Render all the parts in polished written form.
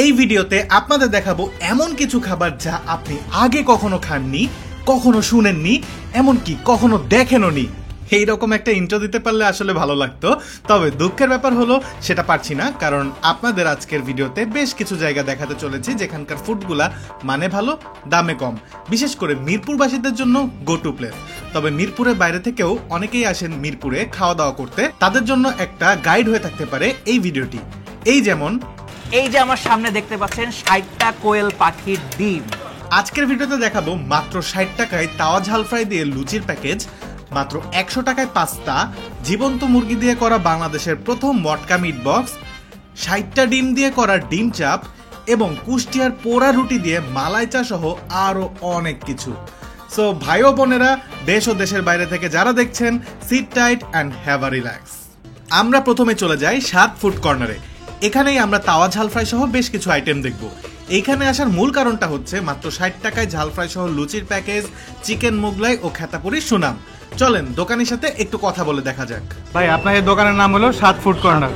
এই ভিডিওতে আপনাদের দেখাবো এমন কিছু খাবার যা আপনি আগে কখনো খাননি, কখনো শুনেননি, এমনকি কখনো দেখেনওনি। এইরকম একটা ইন্ট্রো দিতে পারলে আসলে ভালো লাগতো, তবে দুঃখের ব্যাপার হলো সেটা পারছি না, কারণ আপনাদের আজকের ভিডিওতে বেশ কিছু জায়গা দেখাতে চলেছি যেখানকার ফুডগুলা মানে ভালো, দামে কম, বিশেষ করে মিরপুরবাসীদের জন্য গো টু প্লেস। তবে মিরপুরের বাইরে থেকেও অনেকেই আসেন মিরপুরে খাওয়া দাওয়া করতে, তাদের জন্য একটা গাইড হয়ে থাকতে পারে এই ভিডিওটি। এই যে আমার সামনে দেখতে পাচ্ছেন 60টা কোয়েল পাখির ডিম। আজকের ভিডিওতে দেখাবো মাত্র 60 টাকায় তাওয়া ঝাল ফ্রাই দিয়ে লুচির প্যাকেজ, মাত্র 100 টাকায় পাস্তা, জীবন্ত মুরগি দিয়ে করা বাংলাদেশের প্রথম মটকা মিট বক্স, 60টা ডিম দিয়ে করা ডিম চাপ এবং কুষ্টিয়ার পোড়া রুটি দিয়ে মালাই চা সহ আরো অনেক কিছু। সো ভাই ও বোনেরা, দেশ ও দেশের বাইরে থেকে যারা দেখছেন, sit tight and have a relax. আমরা প্রথমে চলে যাই স্বাদ ফুড কর্নারে। এখানেই আমরা তাওয়া ঝাল ফ্রাই সহ বেশ কিছু আইটেম দেখব। এইখানে আসার মূল কারণটা হচ্ছে মাত্র 60 টাকায় ঝাল ফ্রাই সহ লুচির প্যাকেজ, চিকেন মোগলাই ও খেতাপুরির সুনাম। চলেন দোকানের সাথে একটু কথা বলে দেখা যাক। ভাই, আপনার এই দোকানের নাম হলো স্বাদ ফুড কর্নার।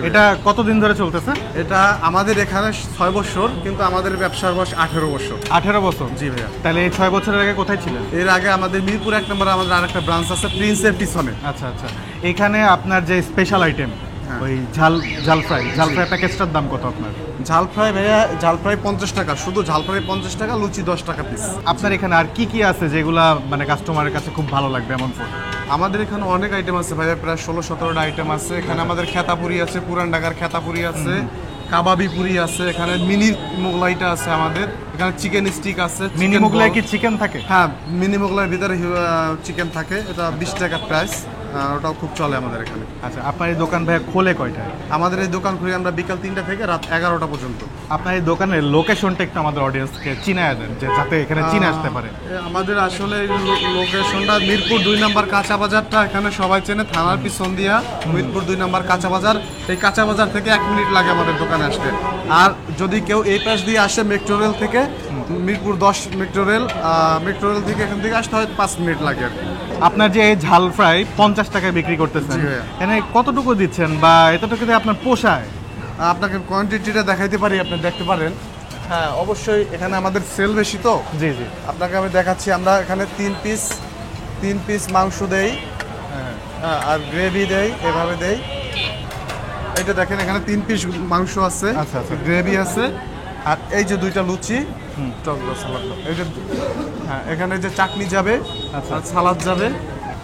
এটা কতদিন ধরে চলতেছে? এটা আমাদের এখানে 6 বছর, কিন্তু আমাদের ব্যবসার বয়স 18 বছর। 18 বছর? জি ভাইয়া। তাহলে এই 6 বছরের আগে কোথায় ছিলেন? এর আগে আমাদের মিরপুর 1 নম্বরে আমাদের আরেকটা ব্রাঞ্চ আছে, প্রিন্সের পিছনে। আচ্ছা আচ্ছা। এখানে আপনার যে স্পেশাল আইটেম ওই ঝাল ফ্রাই প্যাকেজটার দাম কত আপনার? ঝাল ফ্রাই ভাইয়া, ঝাল ফ্রাই 50 টাকা, শুধু ঝাল ফ্রাই 50 টাকা, লুচি 10 টাকা পিস। আপনার এখানে আর কি কি আছে যেগুলা মানে কাস্টমারের কাছে খুব ভালো লাগবে এমন ফুড? আমাদের এখানে অনেক আইটেম আছে ভাইয়া, প্রায় 16-17টা আইটেম আছে। এখানে আমাদের খেতাপুরি আছে, পুরান ঢাকার খেতাপুরি আছে, কাবাবি পুরি আছে, এখানে মিনি মোগলাইটা আছে আমাদের, এখানে চিকেন স্টিক আছে। মিনি মোগলাই কি চিকেন থাকে? হ্যাঁ, মিনি মোগলাইয়ের ভিতরে চিকেন থাকে, এটা 20 টাকা প্রাইস, ওটাও খুব চলে আমাদের এখানে। আচ্ছা, আপনার এই দোকান ভাইয়া খোলে কয়টায়? আমাদের এই দোকান খুলি আমরা বিকাল 3টা থেকে রাত 11টা পর্যন্ত। আপনার এই দোকানের লোকেশনটা একটু আমাদের অডিয়েন্সকে চিনায় দেন, যে যাতে এখানে চিনে আসতে পারে। আমাদের আসলে লোকেশনটা মিরপুর 2 নম্বর কাঁচা বাজারটা এখানে সবাই চেনে, থানার পিছন দিয়া মিরপুর 2 নম্বর কাঁচা বাজার। এই কাঁচা বাজার থেকে 1 মিনিট লাগে আমাদের দোকানে আসতে। আর যদি কেউ এই পাশ দিয়ে আসে মেট্রো রেল থেকে, মিরপুর 10 মেট্রো রেল থেকে এখান থেকে আসতে হয় 5 মিনিট লাগে। আপনার যে এই ঝাল ফ্রাই 50 টাকায় বিক্রি করতেছেন, এখানে কতটুকু দিচ্ছেন বা এতটুকু দিয়ে আপনার পোষায়? আপনাকে কোয়ান্টিটিটা দেখাইতে পারি, আপনি দেখতে পারেন। হ্যাঁ অবশ্যই, এখানে আমাদের সেল বেশি তো। জি জি, আপনাকে আমি দেখাচ্ছি। আমরা এখানে 3 পিস মাংস দেই, আর গ্রেভি দেই, এভাবে দেই। এটা দেখেন, এখানে 3 পিস মাংস আছে, আচ্ছা আচ্ছা, গ্রেভি আছে, আর এই যে 2টা লুচি, এই যে এখানে যে চাটনি যাবে, আচ্ছা সালাদ যাবে।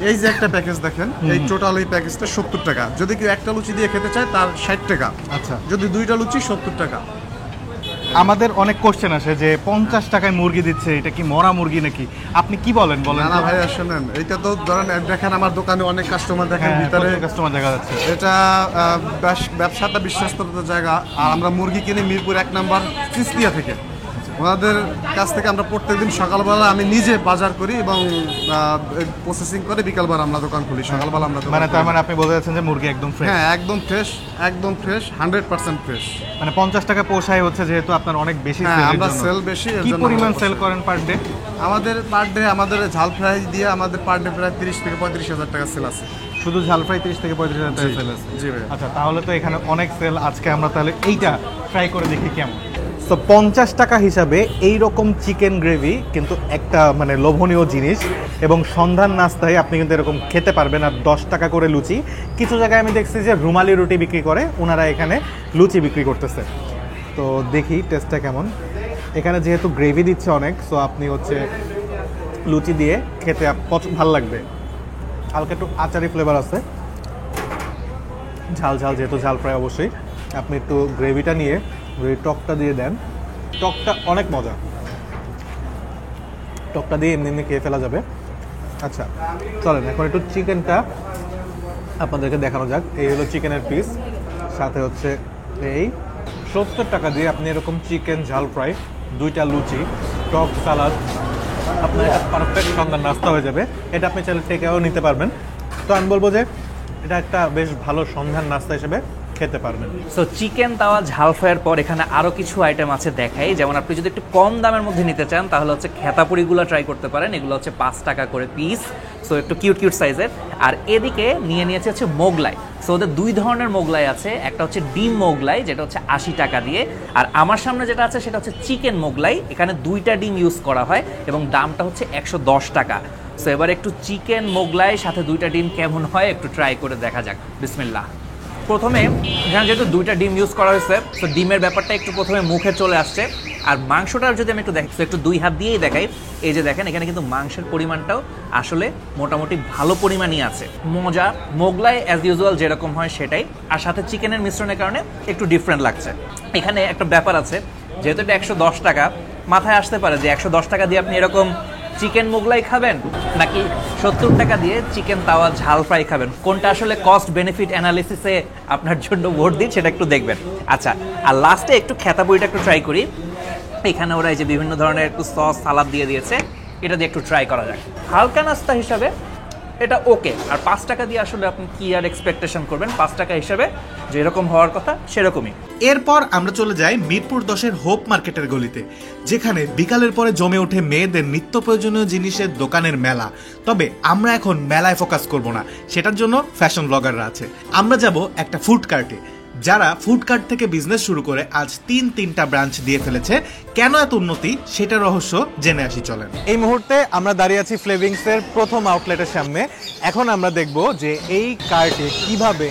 এই যে একটা প্যাকেজ দেখেন, এই টোটাল এই প্যাকেজটা 70 টাকা। যদি কেউ একটা লুচি দিয়ে খেতে চায় তার 60 টাকা। আচ্ছা, যদি 2টা লুচি 70 টাকা। আমাদের অনেক কোশ্চেন আসে যে 50 টাকায় মুরগি দিচ্ছে, এটা কি মরা মুরগি নাকি? আপনি কি বলেন? না ভাই, শুনেন, এটা তো ধরেন দেখেন আমার দোকানে অনেক কাস্টমার দেখেন, ভিতরে কাস্টমার দেখা যাচ্ছে। এটা ব্যবসাটা বিশ্বস্ততার জায়গা। আর আমরা মুরগি কিনি মিরপুর 1 নম্বর চিস্তিয়া থেকে। ওনাদের কাছ থেকে আমরা প্রত্যেকদিন সকালবেলা আমি নিজে বাজার করি এবং প্রসেসিং করে বিকালবেলা আমরা দোকান খুলি। সকালবেলা আমরা মানে তার মানে আপনি বলতে চাচ্ছেন যে মুরগি একদম ফ্রেশ? হ্যাঁ, একদম ফ্রেশ 100% ফ্রেশ। মানে 50 টাকা পোষায় হচ্ছে, যেহেতু আপনার অনেক বেশি সেল, আমরা সেল বেশি। কি পরিমাণ সেল করেন পার ডে? আমাদের ঝাল ফ্রাই দিয়ে আমাদের পার ডে প্রায় 30 থেকে 35 হাজার টাকা সেল আছে। শুধু ঝাল ফ্রাই 30 থেকে 35 হাজার টাকা সেল আছে? জি ভাই। আচ্ছা, তাহলে তো এখানে অনেক সেল। আজকে আমরা তাহলে এইটা ট্রাই করে দেখি কেমন। তো 50 টাকা হিসাবে এই রকম চিকেন গ্রেভি কিন্তু একটা মানে লোভনীয় জিনিস, এবং সন্ধ্যার নাস্তায় আপনি কিন্তু এরকম খেতে পারবেন। আর 10 টাকা করে লুচি। কিছু জায়গায় আমি দেখছি যে রুমালি রুটি বিক্রি করে, ওনারা এখানে লুচি বিক্রি করতেছে। তো দেখি টেস্টটা কেমন। এখানে যেহেতু গ্রেভি দিচ্ছে অনেক, সো আপনি হচ্ছে লুচি দিয়ে খেতে ভালো লাগবে। হালকা একটু আচারি ফ্লেভার আছে, ঝাল যেহেতু ঝাল ফ্রাই অবশ্যই। আপনি একটু গ্রেভিটা নিয়ে টকটা দিয়ে দেন, টকটা অনেক মজা। টকটা দিয়ে এমনি খেয়ে ফেলা যাবে। আচ্ছা চলেন এখন একটু চিকেনটা আপনাদেরকে দেখানো যাক। এই হলো চিকেনের পিস, সাথে হচ্ছে এই 70 টাকা দিয়ে আপনি এরকম চিকেন ঝাল ফ্রাই, 2টা লুচি, টক, সালাদ, আপনার একটা পারফেক্ট সন্ধ্যার নাস্তা হয়ে যাবে। এটা আপনি চাইলে টেকেও নিতে পারবেন। তো আমি বলবো যে এটা একটা বেশ ভালো সন্ধ্যার নাস্তা হিসেবে খেতে পারবেন। সো চিকেন তাওয়া ঝাল ফ্রাইয়ের পর এখানে আরো কিছু আইটেম আছে দেখাই। যেমন আপনি যদি একটু কম দামের মধ্যে নিতে চান তাহলে হচ্ছে খেতাপুরিগুলো ট্রাই করতে পারেন, এগুলো হচ্ছে 5 টাকা করে পিস, সো একটু কিউট কিউট সাইজের। আর এদিকে নিয়েছে হচ্ছে মোগলাই। সো ওদের 2 ধরনের মোগলাই আছে, একটা হচ্ছে ডিম মোগলাই যেটা হচ্ছে 80 টাকা দিয়ে, আর আমার সামনে যেটা আছে সেটা হচ্ছে চিকেন মোগলাই, এখানে 2টা ডিম ইউজ করা হয় এবং দামটা হচ্ছে 110 টাকা। সো এবার একটু চিকেন মোগলাই সাথে 2টা ডিম কেমন হয় একটু ট্রাই করে দেখা যাক। বিসমিল্লাহ। প্রথমে এখানে যেহেতু 2টা ডিম ইউজ করা হয়েছে, তো ডিমের ব্যাপারটা একটু প্রথমে মুখে চলে আসছে। আর মাংসটা যদি আমি একটু দেখি, তো একটু 2 হাত দিয়েই দেখাই। এই যে দেখেন এখানে কিন্তু মাংসের পরিমাণটাও আসলে মোটামুটি ভালো পরিমাণই আছে। মজা, মোগলাই অ্যাজ ইউজুয়াল যেরকম হয় সেটাই, আর সাথে চিকেনের মিশ্রণের কারণে একটু ডিফারেন্ট লাগছে। এখানে একটা ব্যাপার আছে, যেহেতু এটা 110 টাকা, মাথায় আসতে পারে যে 110 টাকা দিয়ে আপনি এরকম চিকেন মোগলাই খাবেন নাকি 70 টাকা দিয়ে চিকেন তাওয়া ঝাল ফ্রাই খাবেন, কোনটা আসলে কস্ট বেনিফিট অ্যানালিসিসে আপনার জন্য ভোট দিন সেটা একটু দেখবেন। আচ্ছা, আর লাস্টে একটু খেতাপুরিটা একটু ট্রাই করি। এখানে ওরা এই যে বিভিন্ন ধরনের একটু সস সালাদ দিয়ে দিয়েছে, এটা দিয়ে একটু ট্রাই করা যাক। হালকা নাস্তা হিসাবে এটা ওকে। আর 5 টাকা দিয়ে আসলে আপনি কি আর এক্সপেকটেশন করবেন, 5 টাকা হিসাবে যেরকম হওয়ার কথা সেরকমই। এরপর আমরা চলে যাই মিরপুর 10-এর হোপ মার্কেটের গলিতে, যেখানে বিকালের পরে জমে ওঠে মেয়েদের নিত্য প্রয়োজনীয় জিনিসের দোকানের মেলা। তবে আমরা এখন মেলায় ফোকাস করব না, সেটার জন্য ফ্যাশন ব্লগাররা আছে। আমরা যাব একটা ফুড কার্টে, যারা ফুড কার্ট থেকে বিজনেস শুরু করে আজ 3টা ব্রাঞ্চ দিয়ে ফেলেছে। কেন এত উন্নতি সেটা রহস্য জেনে আসি চলেন। এই মুহূর্তে আমরা দাঁড়িয়ে আছি ফ্লেভিংসের প্রথম আউটলেটের সামনে। এখন আমরা দেখব যে এই কার্টে কিভাবে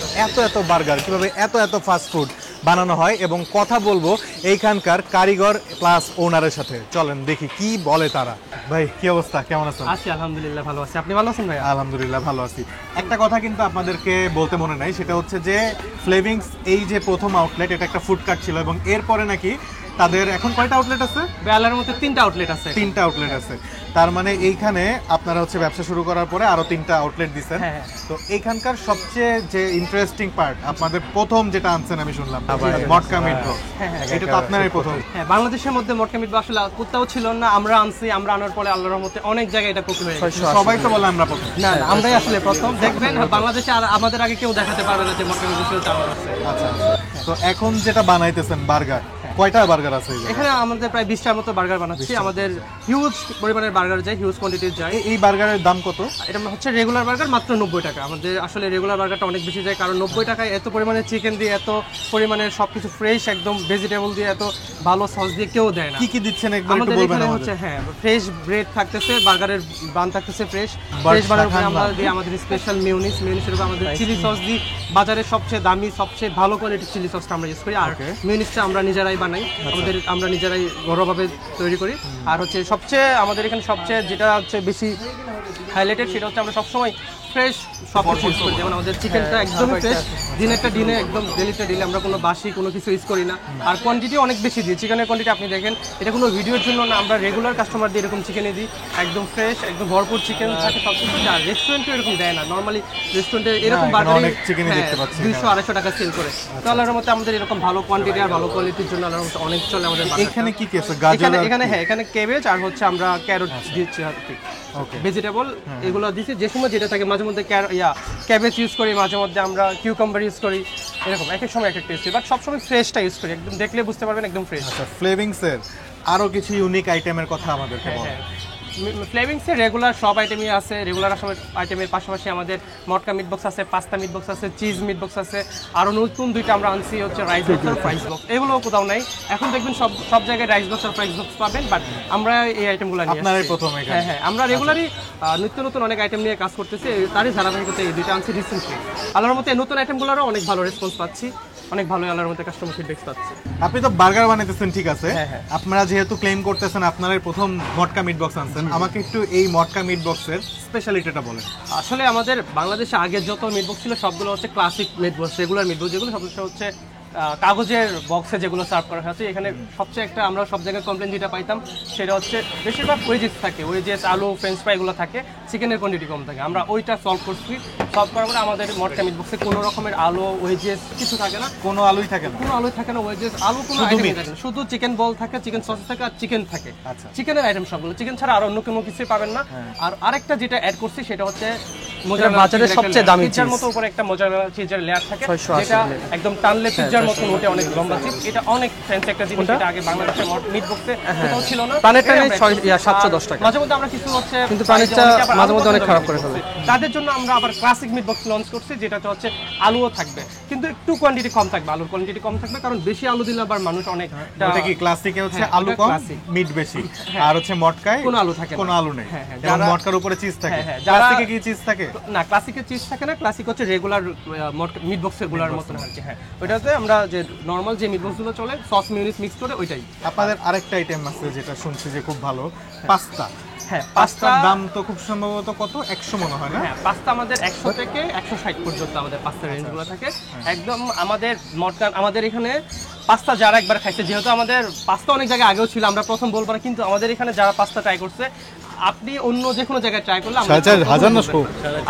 এত বার্গার, কিভাবে এত ফাস্ট ফুড বানানো হয় এবং কথা বলবো এইখানকার কারিগর প্লাস ওনারের সাথে। চলেন দেখি কি বলে তারা। ভাই কি অবস্থা, কেমন আছেন? আছি আলহামদুলিল্লাহ, ভালো আছি। আপনি ভালো আছেন ভাই? আলহামদুলিল্লাহ ভালো আছি। একটা কথা কিন্তু আপনাদেরকে বলতে মনে নাই, সেটা হচ্ছে যে ফ্লেভিংস এই যে প্রথম আউটলেট, এটা একটা ফুড কার্ট ছিল এবং এরপরে নাকি তাদের এখন কয়টা আউটলেট আছে? বেলার মধ্যে 3টা আউটলেট আছে। 3টা আউটলেট আছে। তার মানে এইখানে আপনারা হচ্ছে ব্যবসা শুরু করার পরে আরো 3টা আউটলেট দিচ্ছেন। তো এইখানকার সবচেয়ে যে ইন্টারেস্টিং পার্ট, আপনাদের প্রথম যেটা আনছেন আমি শুনলাম মটকা মিট বক্স, এটা তো আপনারই প্রথম। হ্যাঁ, বাংলাদেশের মধ্যে মটকা মিট বক্স আসলে কোথাও ছিল না, আমরা আনছি। আমরা আনার পরে আল্লাহর রহমতে অনেক জায়গায় এটা পপুলার হয়ে গেছে। সবাই তো বলে আমরা প্রথম। না, আমরাই আসলে প্রথম। দেখবেন বাংলাদেশে আর আমাদের আগে কেউ দেখাতে পারবে না যে মটকা মিট বক্স চালু আছে। আচ্ছা, তো এখন যেটা বানাইতেছেন বার্গার, কয়টা বার্গার আছে এখানে? আমাদের প্রায় 20টার মতো বার্গার বানাচ্ছি। আমাদের হিউজ পরিমাণের বার্গার যায়, হিউজ কোয়ান্টিটির যায়। এই বার্গারের দাম কত? এটা হচ্ছে রেগুলার বার্গার মাত্র 90 টাকা। আমাদের আসলে রেগুলার বার্গারটা অনেক বেশি যায়, কারণ 90 টাকায় এত পরিমাণে চিকেন দিয়ে, এত পরিমাণে সবকিছু ফ্রেশ একদম ভেজিটেবল দিয়ে, এত ভালো সস দিয়ে কেউ দেয় না। কি কি দিচ্ছেন একবার একটু আমাদের বলবেন এখানে আমাদের? হচ্ছে হ্যাঁ, ফ্রেশ ব্রেড থাকতেছে, বার্গারের বান থাকতেছে ফ্রেশ বানের উপরে আমরা দিই আমাদের স্পেশাল মিউনিসের উপর আমাদের চিলি সস দিই। বাজারের সবচেয়ে দামি, সবচেয়ে ভালো কোয়ালিটির চিলি সসটা আমরা ইউজ করি। আর মিউনিসটা আমরা নিজেরাই বানাই, আমরা নিজেরাই ঘরোয়াভাবে তৈরি করি। আর হচ্ছে সবচেয়ে আমাদের এখানে সবচেয়ে যেটা হচ্ছে বেশি হাইলাইটেড, সেটা হচ্ছে আমরা সবসময় ফ্রেশ সব কিছু ইউজ করি। যেমন আমাদের চিকেনটা একদমই ফ্রেশ, দিনেরটা দিনে একদম ডেলিটা ডেলি, আমরা কোনো বাসি কোনো কিছু ইউজ করি না। আর কোয়ান্টিটি অনেক বেশি দিই, চিকেনের কোয়ান্টিটি আপনি দেখেন, এটা কোনো ভিডিওর জন্য না, আমরা রেগুলার কাস্টমার দিয়ে এরকম চিকেনই দিই, একদম ফ্রেশ, একদম ভরপুর চিকেন থাকে সব কিছু। আর রেস্টুরেন্টে এরকম দেয় না, নর্মালি রেস্টুরেন্টে এরকম বার্গার 200-250 টাকা সেল করে। তো আল্লাহর মধ্যে আমাদের এরকম ভালো কোয়ান্টিটি আর ভালো কোয়ালিটির জন্য আল্লাহর মধ্যে অনেক চলে আমাদের। এখানে কি কি আছে? গাজর? এখানে হ্যাঁ, এখানে ক্যাবেজ আর হচ্ছে আমরা ক্যারট দিচ্ছি, ভেজিটেবল এগুলো দিচ্ছি। যে সময় যেটা থাকে, মাঝে মধ্যে ক্যাবেজ ইউজ করি, মাঝে মধ্যে আমরা কিউকাম্বার ইউজ করি, এরকম এক এক সময় এক এক টেস্ট, বাট সবসময় ফ্রেশটা ইউজ করি, একদম দেখলে বুঝতে পারবেন একদম ফ্রেশ। আচ্ছা, ফ্লেভিংসের আরো কিছু ইউনিক আইটেমের কথা আমাদেরকে বলেন। ফ্লেভিংসের রেগুলার সব আইটেমই আছে। রেগুলার আইটেমের পাশাপাশি আমাদের মটকা মিট বক্স আছে, পাস্তা মিট বক্স আছে, চিজ মিট বক্স আছে। আরও নতুন 2টা আমরা আনছি, হচ্ছে রাইস বক্স আর ফ্রাইস বক্স। এগুলোও কোথাও নাই, এখন দেখবেন সব জায়গায় রাইস বক্স আর ফ্রাইস বক্স পাবেন, বাট আমরা এই আইটেমগুলো নিয়ে আপনারাই প্রথম এখানে? হ্যাঁ, আমরা রেগুলারই নিত্য নতুন অনেক আইটেম নিয়ে কাজ করতেছি। তারই ধারাবাহিকতা এই 2টা আনছি রিসেন্টলি। আল্লাহর মধ্যে নতুন আইটেমগুলোরও অনেক ভালো রেসপন্স পাচ্ছি, অনেক ভালো আল্লাহর মধ্যে কাস্টমার ফিডব্যাক পাচ্ছি। আপনি তো বার্গার বানাইতেছেন, ঠিক আছে, আপনারা যেহেতু ক্লেম করতেছেন আপনারাই প্রথম মটকা মিট বক্স আনছেন, আমাকে একটু এই মটকা মিট বক্সের স্পেশালিটিটা বলেন। আসলে আমাদের বাংলাদেশে আগের যত মিট বক্স ছিল সবগুলো হচ্ছে classic meat box, regular meat box, যেগুলো সবসময় হচ্ছে কাগজের বক্সে যেগুলো সার্ভ করা হচ্ছে। এখানে সবচেয়ে একটা আমরা সব জায়গায় কমপ্লেন যেটা পাইতাম সেটা হচ্ছে বেশিরভাগ ওয়েজেস থাকে, ওয়েজেস, আলু, ফ্রেঞ্চ ফ্রাই এগুলো থাকে, চিকেনের কোয়ান্টিটি কম থাকে। আমরা ওইটা সলভ করছি। সলভ করার পরে আমাদের মটকা মিট বক্সে কোনো রকমের আলু, ওয়েজেস কিছু থাকে না। কোনো আলুই থাকে না? কোনো আলুই থাকে না, ওয়েজেস, আলু কোনো আইটেমই থাকে না। শুধু চিকেন বল থাকে, চিকেন সস থাকে আর চিকেন থাকে। চিকেনের আইটেম সবগুলো, চিকেন ছাড়া আর অন্য কোনো কিছুই পাবেন না। আর আরেকটা যেটা অ্যাড করছি সেটা হচ্ছে মোজারেলা বাজারের সবচেয়ে দামি পিৎজার মতো উপরে একটা মোজারেলা চিজের লেয়ার থাকে, যেটা একদম টানলে পিৎজার মতো ওঠে, অনেক লম্বা চিজ। এটা অনেক ফ্যান্সি একটা জিনিস, এটা আগে বাংলাদেশের মিট বক্সে কোথাও ছিল না। প্রাণের টানে 710 টাকা। মাঝে মধ্যে আমরা কিছু হচ্ছে কিন্তু প্রাণেরটা মাঝে মধ্যে অনেক খারাপ করে ফেলে, তাদের জন্য আমরা আবার ক্লাসিক মিট বক্স লঞ্চ করছি, যেটাতে হচ্ছে আলুও থাকবে, কিন্তু একটু কোয়ান্টিটি কম থাকবে, আলুর কোয়ান্টিটি কম থাকবে, কারণ বেশি আলু দিলে আবার মানুষ অনেক। ওটা কি ক্লাসিকে হচ্ছে আলু কম মিট বেশি, আর হচ্ছে মটকায় কোনো আলু থাকে না, কোনো আলু নেই, এবং মটকার উপরে চিজ থাকে। ক্লাসিকে কি চিজ থাকে না? ক্লাসিকে চিজ থাকে না, ক্লাসিক হচ্ছে রেগুলার মিট বক্সের গুলার মতন আর কি। হ্যাঁ, ওইটাতে আমরা যে নরমাল যে মিট বক্সগুলো চলে সস মিউনিস মিক্স করে ওইটাই। আপনাদের আরেকটা আইটেম আছে যেটা শুনছি যে খুব ভালো, পাস্তা। হ্যাঁ, পাস্তার দাম তো খুব সম্ভবত কত 100 মনে হয় না? হ্যাঁ, পাস্তা আমাদের 100 থেকে 160 পর্যন্ত আমাদের পাস্তার রেঞ্জগুলো থাকে। একদম আমাদের এখানে পাস্তা যারা একবার খাইছে, যেহেতু আমাদের পাস্তা অনেক জায়গায় আগেও ছিল, আমরা প্রথম বলবো না, কিন্তু আমাদের এখানে যারা পাস্তা ট্রাই করছে, আপনি অন্য যে কোনো জায়গায় ট্রাই করলে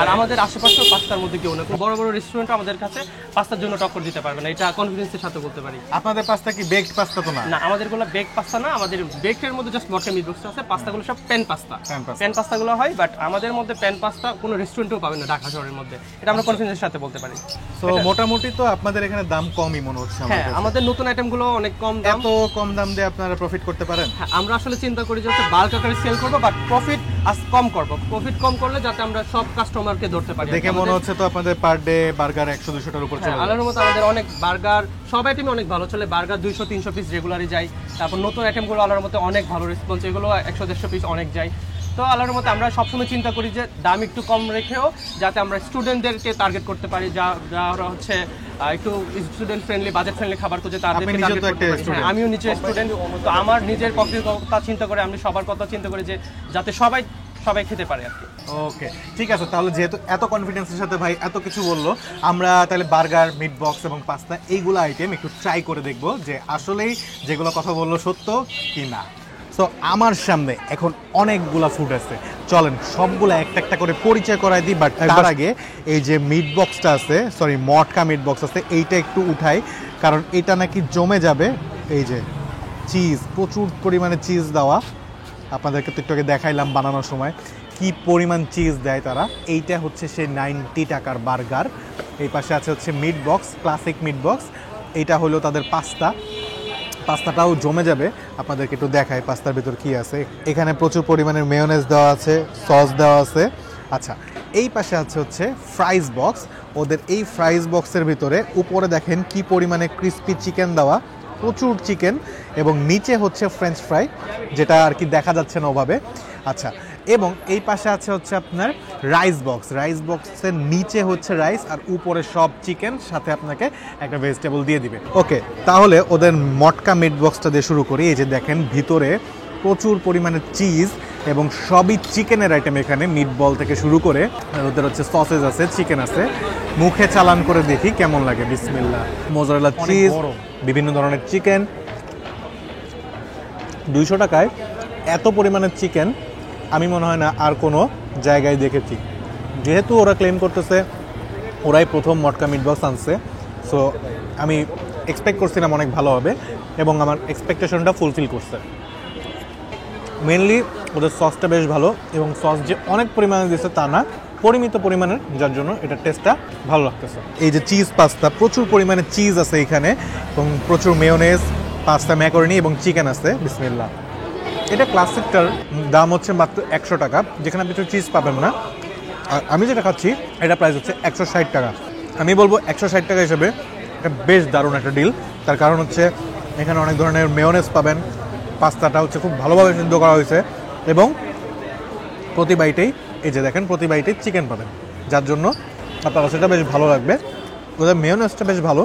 আর আমাদের আশেপাশেও পাস্তার মধ্যে কেউ না, বড় বড় রেস্টুরেন্ট আমাদের কাছে পাস্তার জন্য টক্কর দিতে পারবে না, এটা কনফিডেন্সের সাথে বলতে পারি। আপনাদের পাস্তা কি বেকড পাস্তা তো না? না, আমাদেরগুলো বেক পাস্তা না, আমাদের বেকের মধ্যে জাস্ট মটকা মিট বক্স আছে, পাস্তাগুলো সব প্যান পাস্তা। প্যান পাস্তাগুলো হয়, বাট আমাদের মধ্যে প্যান পাস্তা কোনো রেস্টুরেন্টেও পাবেন না ঢাকা শহরের মধ্যে, এটা আমরা কনফিডেন্সের সাথে বলতে পারি। তো মোটামুটি তো আপনাদের এখানে দাম কমই মনে হচ্ছে। হ্যাঁ, আমাদের নতুন আইটেমগুলো অনেক কম দাম। এত কম দাম দিয়ে আপনারা প্রফিট করতে পারেন? হ্যাঁ, আমরা আসলে চিন্তা করি যে বাল্ক আকারে সেল করব, বাট প্রফিট কম করব। প্রফিট কম করলে যাতে আমরা সব কাস্টমারকে ধরতে পারি। দেখে মনে হচ্ছে তো আপনাদের পার ডে বার্গার 100-200 টার উপর চলে যায়। আল্লাহর মতো আমাদের অনেক বার্গার, সব আইটেমই অনেক ভালো চলে, বার্গার 200-300 পিস রেগুলারই যায়। তারপর নতুন আইটেমগুলো আল্লাহর মতো অনেক ভালো রেসপন্স, এগুলো 100-150 পিস অনেক যায়। তো আল্লাহর মতো আমরা সবসময় চিন্তা করি যে দাম একটু কম রেখেও যাতে আমরা স্টুডেন্টদেরকে টার্গেট করতে পারি, যারা হচ্ছে একটু স্টুডেন্ট ফ্রেন্ডলি, বাজেট ফ্রেন্ডলি খাবার খুঁজে, তাদেরকে টার্গেট করতে পারি। হ্যাঁ, আমিও নিজে স্টুডেন্ট, তো আমার নিজের পকেটের কথা চিন্তা করে, আমি সবার কথা চিন্তা করি যে যাতে সবাই খেতে পারে আর কি। ওকে, ঠিক আছে। তাহলে যেহেতু এত কনফিডেন্সের সাথে ভাই এত কিছু বললো, আমরা তাহলে বার্গার, মিট বক্স এবং পাস্তা এইগুলো আইটেম একটু ট্রাই করে দেখবো যে আসলেই যেগুলো কথা বললো সত্য কি না। তো আমার সামনে এখন অনেকগুলা ফুড আছে, চলেন সবগুলো একটা একটা করে পরিচয় করাই দিই। বাট তার আগে এই যে মিট বক্সটা আছে, সরি মটকা মিট বক্স আছে, এইটা একটু উঠাই, কারণ এটা নাকি জমে যাবে। এই যে চিজ, প্রচুর পরিমাণে চিজ দেওয়া, আপনাদেরকে তো একটু আগে দেখাইলাম বানানোর সময় কি পরিমাণ চিজ দেয় তারা। এইটা হচ্ছে সেই 90 টাকার বার্গার। এই পাশে আছে হচ্ছে meat box, classic meat box. এইটা হলো তাদের পাস্তাটাও জমে যাবে, আপনাদেরকে একটু দেখাই পাস্তার ভিতর কি আছে। এখানে প্রচুর পরিমাণের মেয়োনেজ দেওয়া আছে, সস দেওয়া আছে। আচ্ছা, এই পাশে আছে হচ্ছে ফ্রাইজ বক্স। ওদের এই ফ্রাইজ বক্সের ভিতরে উপরে দেখেন কি পরিমাণে ক্রিস্পি চিকেন দেওয়া, প্রচুর চিকেন, এবং নিচে হচ্ছে ফ্রেঞ্চ ফ্রাই, যেটা আর কি দেখা যাচ্ছে না ওভাবে। আচ্ছা, এবং এই পাশে আছে হচ্ছে আপনার রাইস বক্সের নিচে হচ্ছে রাইস, আর উপরে সব চিকেন, সাথে আপনাকে একটা ভেজিটেবল দিয়ে দিবে। ওকে, তাহলে ওদের মটকা মিট বক্সটা দিয়ে শুরু করি। এই যে দেখেন ভিতরে প্রচুর পরিমাণে চিজ এবং সবই চিকেনের আইটেম। এখানে মিট বল থেকে শুরু করে ওদের হচ্ছে সসেজ আছে, চিকেন আছে। মুখে চালান করে দেখি কেমন লাগে। বিসমিল্লাহ। মোজারেলা চিজ, বিভিন্ন ধরনের চিকেন। 200 টাকায় এত পরিমাণের চিকেন আমি মনে হয় না আর কোনো জায়গায় দেখেছি। যেহেতু ওরা ক্লেম করতেছে ওরাই প্রথম মটকা মিট বক্স আনছে, সো আমি এক্সপেক্ট করছিলাম অনেক ভালো হবে, এবং আমার এক্সপেকটেশনটা ফুলফিল করছে। মেনলি ওদের সসটা বেশ ভালো, এবং সস যে অনেক পরিমাণে দিয়েছে তা না, পরিমিত পরিমাণের, যার জন্য এটা টেস্টটা ভালো লাগতেছে। এই যে চিজ পাস্তা, প্রচুর পরিমাণে চিজ আছে এখানে, এবং প্রচুর মেয়োনেজ, পাস্তা, ম্যাকারনি এবং চিকেন আছে। বিসমিল্লাহ। এটা ক্লাসিকটার দাম হচ্ছে মাত্র 100 টাকা, যেখানে আপনি চিজ পাবেন না। আর আমি যেটা খাচ্ছি এটা প্রাইস হচ্ছে 160 টাকা। আমি বলবো 160 টাকা হিসেবে এটা বেশ দারুণ একটা ডিল। তার কারণ হচ্ছে এখানে অনেক ধরনের মেয়োনেজ পাবেন, পাস্তাটা হচ্ছে খুব ভালোভাবে সিদ্ধ করা হয়েছে, এবং প্রতি বাইটেই এই যে দেখেন প্রতি বাইটেই চিকেন পাবেন, যার জন্য আপনার কাছে এটা বেশ ভালো লাগবে। ওদের মেয়োনেজটা বেশ ভালো,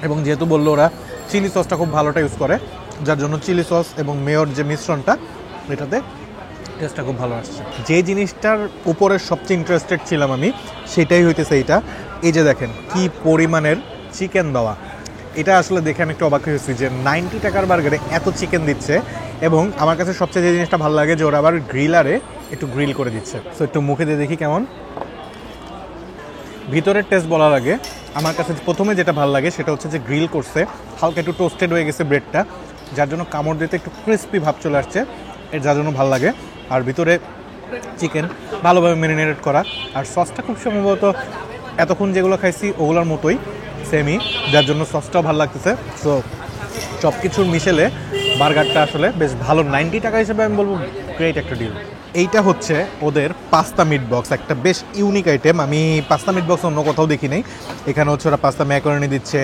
এবং যেহেতু বললো ওরা চিলি সসটা খুব ভালোটা ইউজ করে, যার জন্য চিলি সস এবং মেয়োর যে মিশ্রণটা, এটাতে টেস্টটা খুব ভালো আসছে। যে জিনিসটার উপরে সবচেয়ে ইন্টারেস্টেড ছিলাম আমি, সেটাই হইতেছে এইটা। এই যে দেখেন কি পরিমাণের চিকেন দেওয়া, এটা আসলে দেখে আমি একটু অবাক হয়েছি যে 90 টাকার বার্গারে এত চিকেন দিচ্ছে। এবং আমার কাছে সবচেয়ে যে জিনিসটা ভালো লাগে যে ওরা আবার গ্রিলারে একটু গ্রিল করে দিচ্ছে। সো একটু মুখে দিয়ে দেখি কেমন ভিতরের টেস্ট বলার আগে আমার কাছে প্রথমে যেটা ভালো লাগে সেটা হচ্ছে যে গ্রিল করছে, হালকা একটু টোস্টেড হয়ে গেছে ব্রেডটা, যার জন্য কামড় দিতে একটু ক্রিস্পি ভাব চলে আসছে, এর যার জন্য ভালো লাগে। আর ভিতরে চিকেন ভালোভাবে ম্যারিনেটেড করা, আর সসটা খুব সম্ভবত এতক্ষণ যেগুলো খাইছি ওগুলোর মতোই সেমই, যার জন্য সসটাও ভালো লাগতেছে। সো সব কিছুর মিশেলে বার্গারটা আসলে বেশ ভালো। 90 টাকা হিসেবে আমি বলবো গ্রেট একটা ডিল। এইটা হচ্ছে ওদের পাস্তা মিট বক্স, একটা বেশ ইউনিক আইটেম। আমি পাস্তা মিট বক্স অন্য কোথাও দেখি নাই। এখানে হচ্ছে ওরা পাস্তা ম্যাকারনি দিচ্ছে,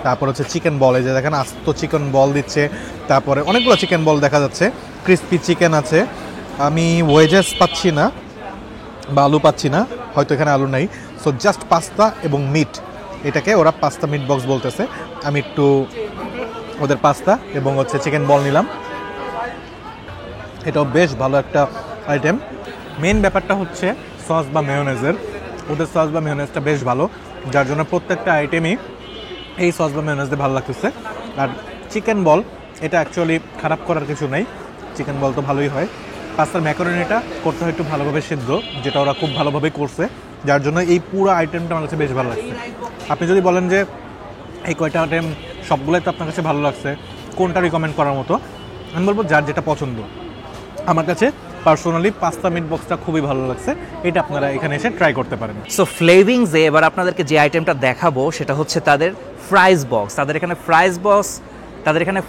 তারপর হচ্ছে চিকেন বল, এই যে দেখেন আস্ত চিকেন বল দিচ্ছে, তারপরে অনেকগুলো চিকেন বল দেখা যাচ্ছে, ক্রিস্পি চিকেন আছে। আমি ওয়েজেস পাচ্ছি না বা আলু পাচ্ছি না, হয়তো এখানে আলু নাই। সো জাস্ট পাস্তা এবং মিট, এটাকে ওরা পাস্তা মিট বক্স বলতেছে। আমি একটু ওদের পাস্তা এবং হচ্ছে চিকেন বল নিলাম, এটাও বেশ ভালো একটা আইটেম। মেন ব্যাপারটা হচ্ছে সস বা মেয়োনেজের, ওদের সস বা মেয়োনেজটা বেশ ভালো, যার জন্য প্রত্যেকটা আইটেমই এই সস বা মেয়োনেজ দিয়ে ভালো লাগতেছে। আর চিকেন বল এটা অ্যাকচুয়ালি খারাপ করার কিছু নেই, চিকেন বল তো ভালোই হয়। পাস্তার ম্যাকারনিটা করতে হয় একটু ভালোভাবে সিদ্ধ, যেটা ওরা খুব ভালোভাবেই করছে, যার জন্য এই পুরো আইটেমটা আমার কাছে বেশ ভালো লাগছে। আপনি যদি বলেন যে এই কয়টা আইটেম সবগুলোই তো আপনার কাছে ভালো লাগছে, কোনটা রিকমেন্ড করার মতো, আমি বলবো যার যেটা পছন্দ। আমার কাছে পার্সোনালি পাস্তা মিট বক্সটা খুবই ভালো লাগছে, এটা আপনারা এখানে এসে ট্রাই করতে পারেন। সো ফ্লেভিংসে এবার আপনাদেরকে যে আইটেমটা দেখাবো সেটা হচ্ছে তাদের ফ্রাইজ বক্স। তাদের এখানে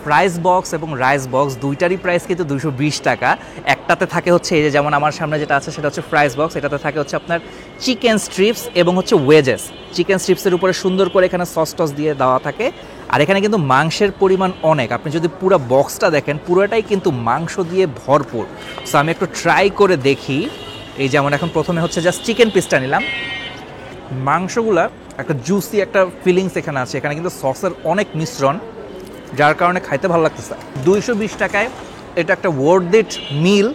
ফ্রাইজ বক্স এবং রাইস বক্স দুইটারই প্রাইস কিন্তু 220 টাকা। একটাতে থাকে হচ্ছে এই যে যেমন আমার সামনে যেটা আছে সেটা হচ্ছে ফ্রাইজ বক্স, এটাতে থাকে হচ্ছে আপনার চিকেন স্ট্রিপস এবং হচ্ছে ওয়েজেস। চিকেন স্ট্রিপসের উপরে সুন্দর করে এখানে সস টস দিয়ে দেওয়া থাকে, আর এখানে কিন্তু মাংসের পরিমাণ অনেক। আপনি যদি পুরো বক্সটা দেখেন পুরোটাই কিন্তু মাংস দিয়ে ভরপুর। সো আমি একটু ট্রাই করে দেখি। এই যেমন এখন প্রথমে হচ্ছে জাস্ট চিকেন পিসটা নিলাম, মাংসগুলা একটা জুসি একটা ফিলিংস এখানে আছে, এখানে কিন্তু সসের অনেক মিশ্রণ, যার কারণে খাইতে ভালো লাগতেছে। 220 টাকায় এটা একটা ওয়ার্থ ইট মিল।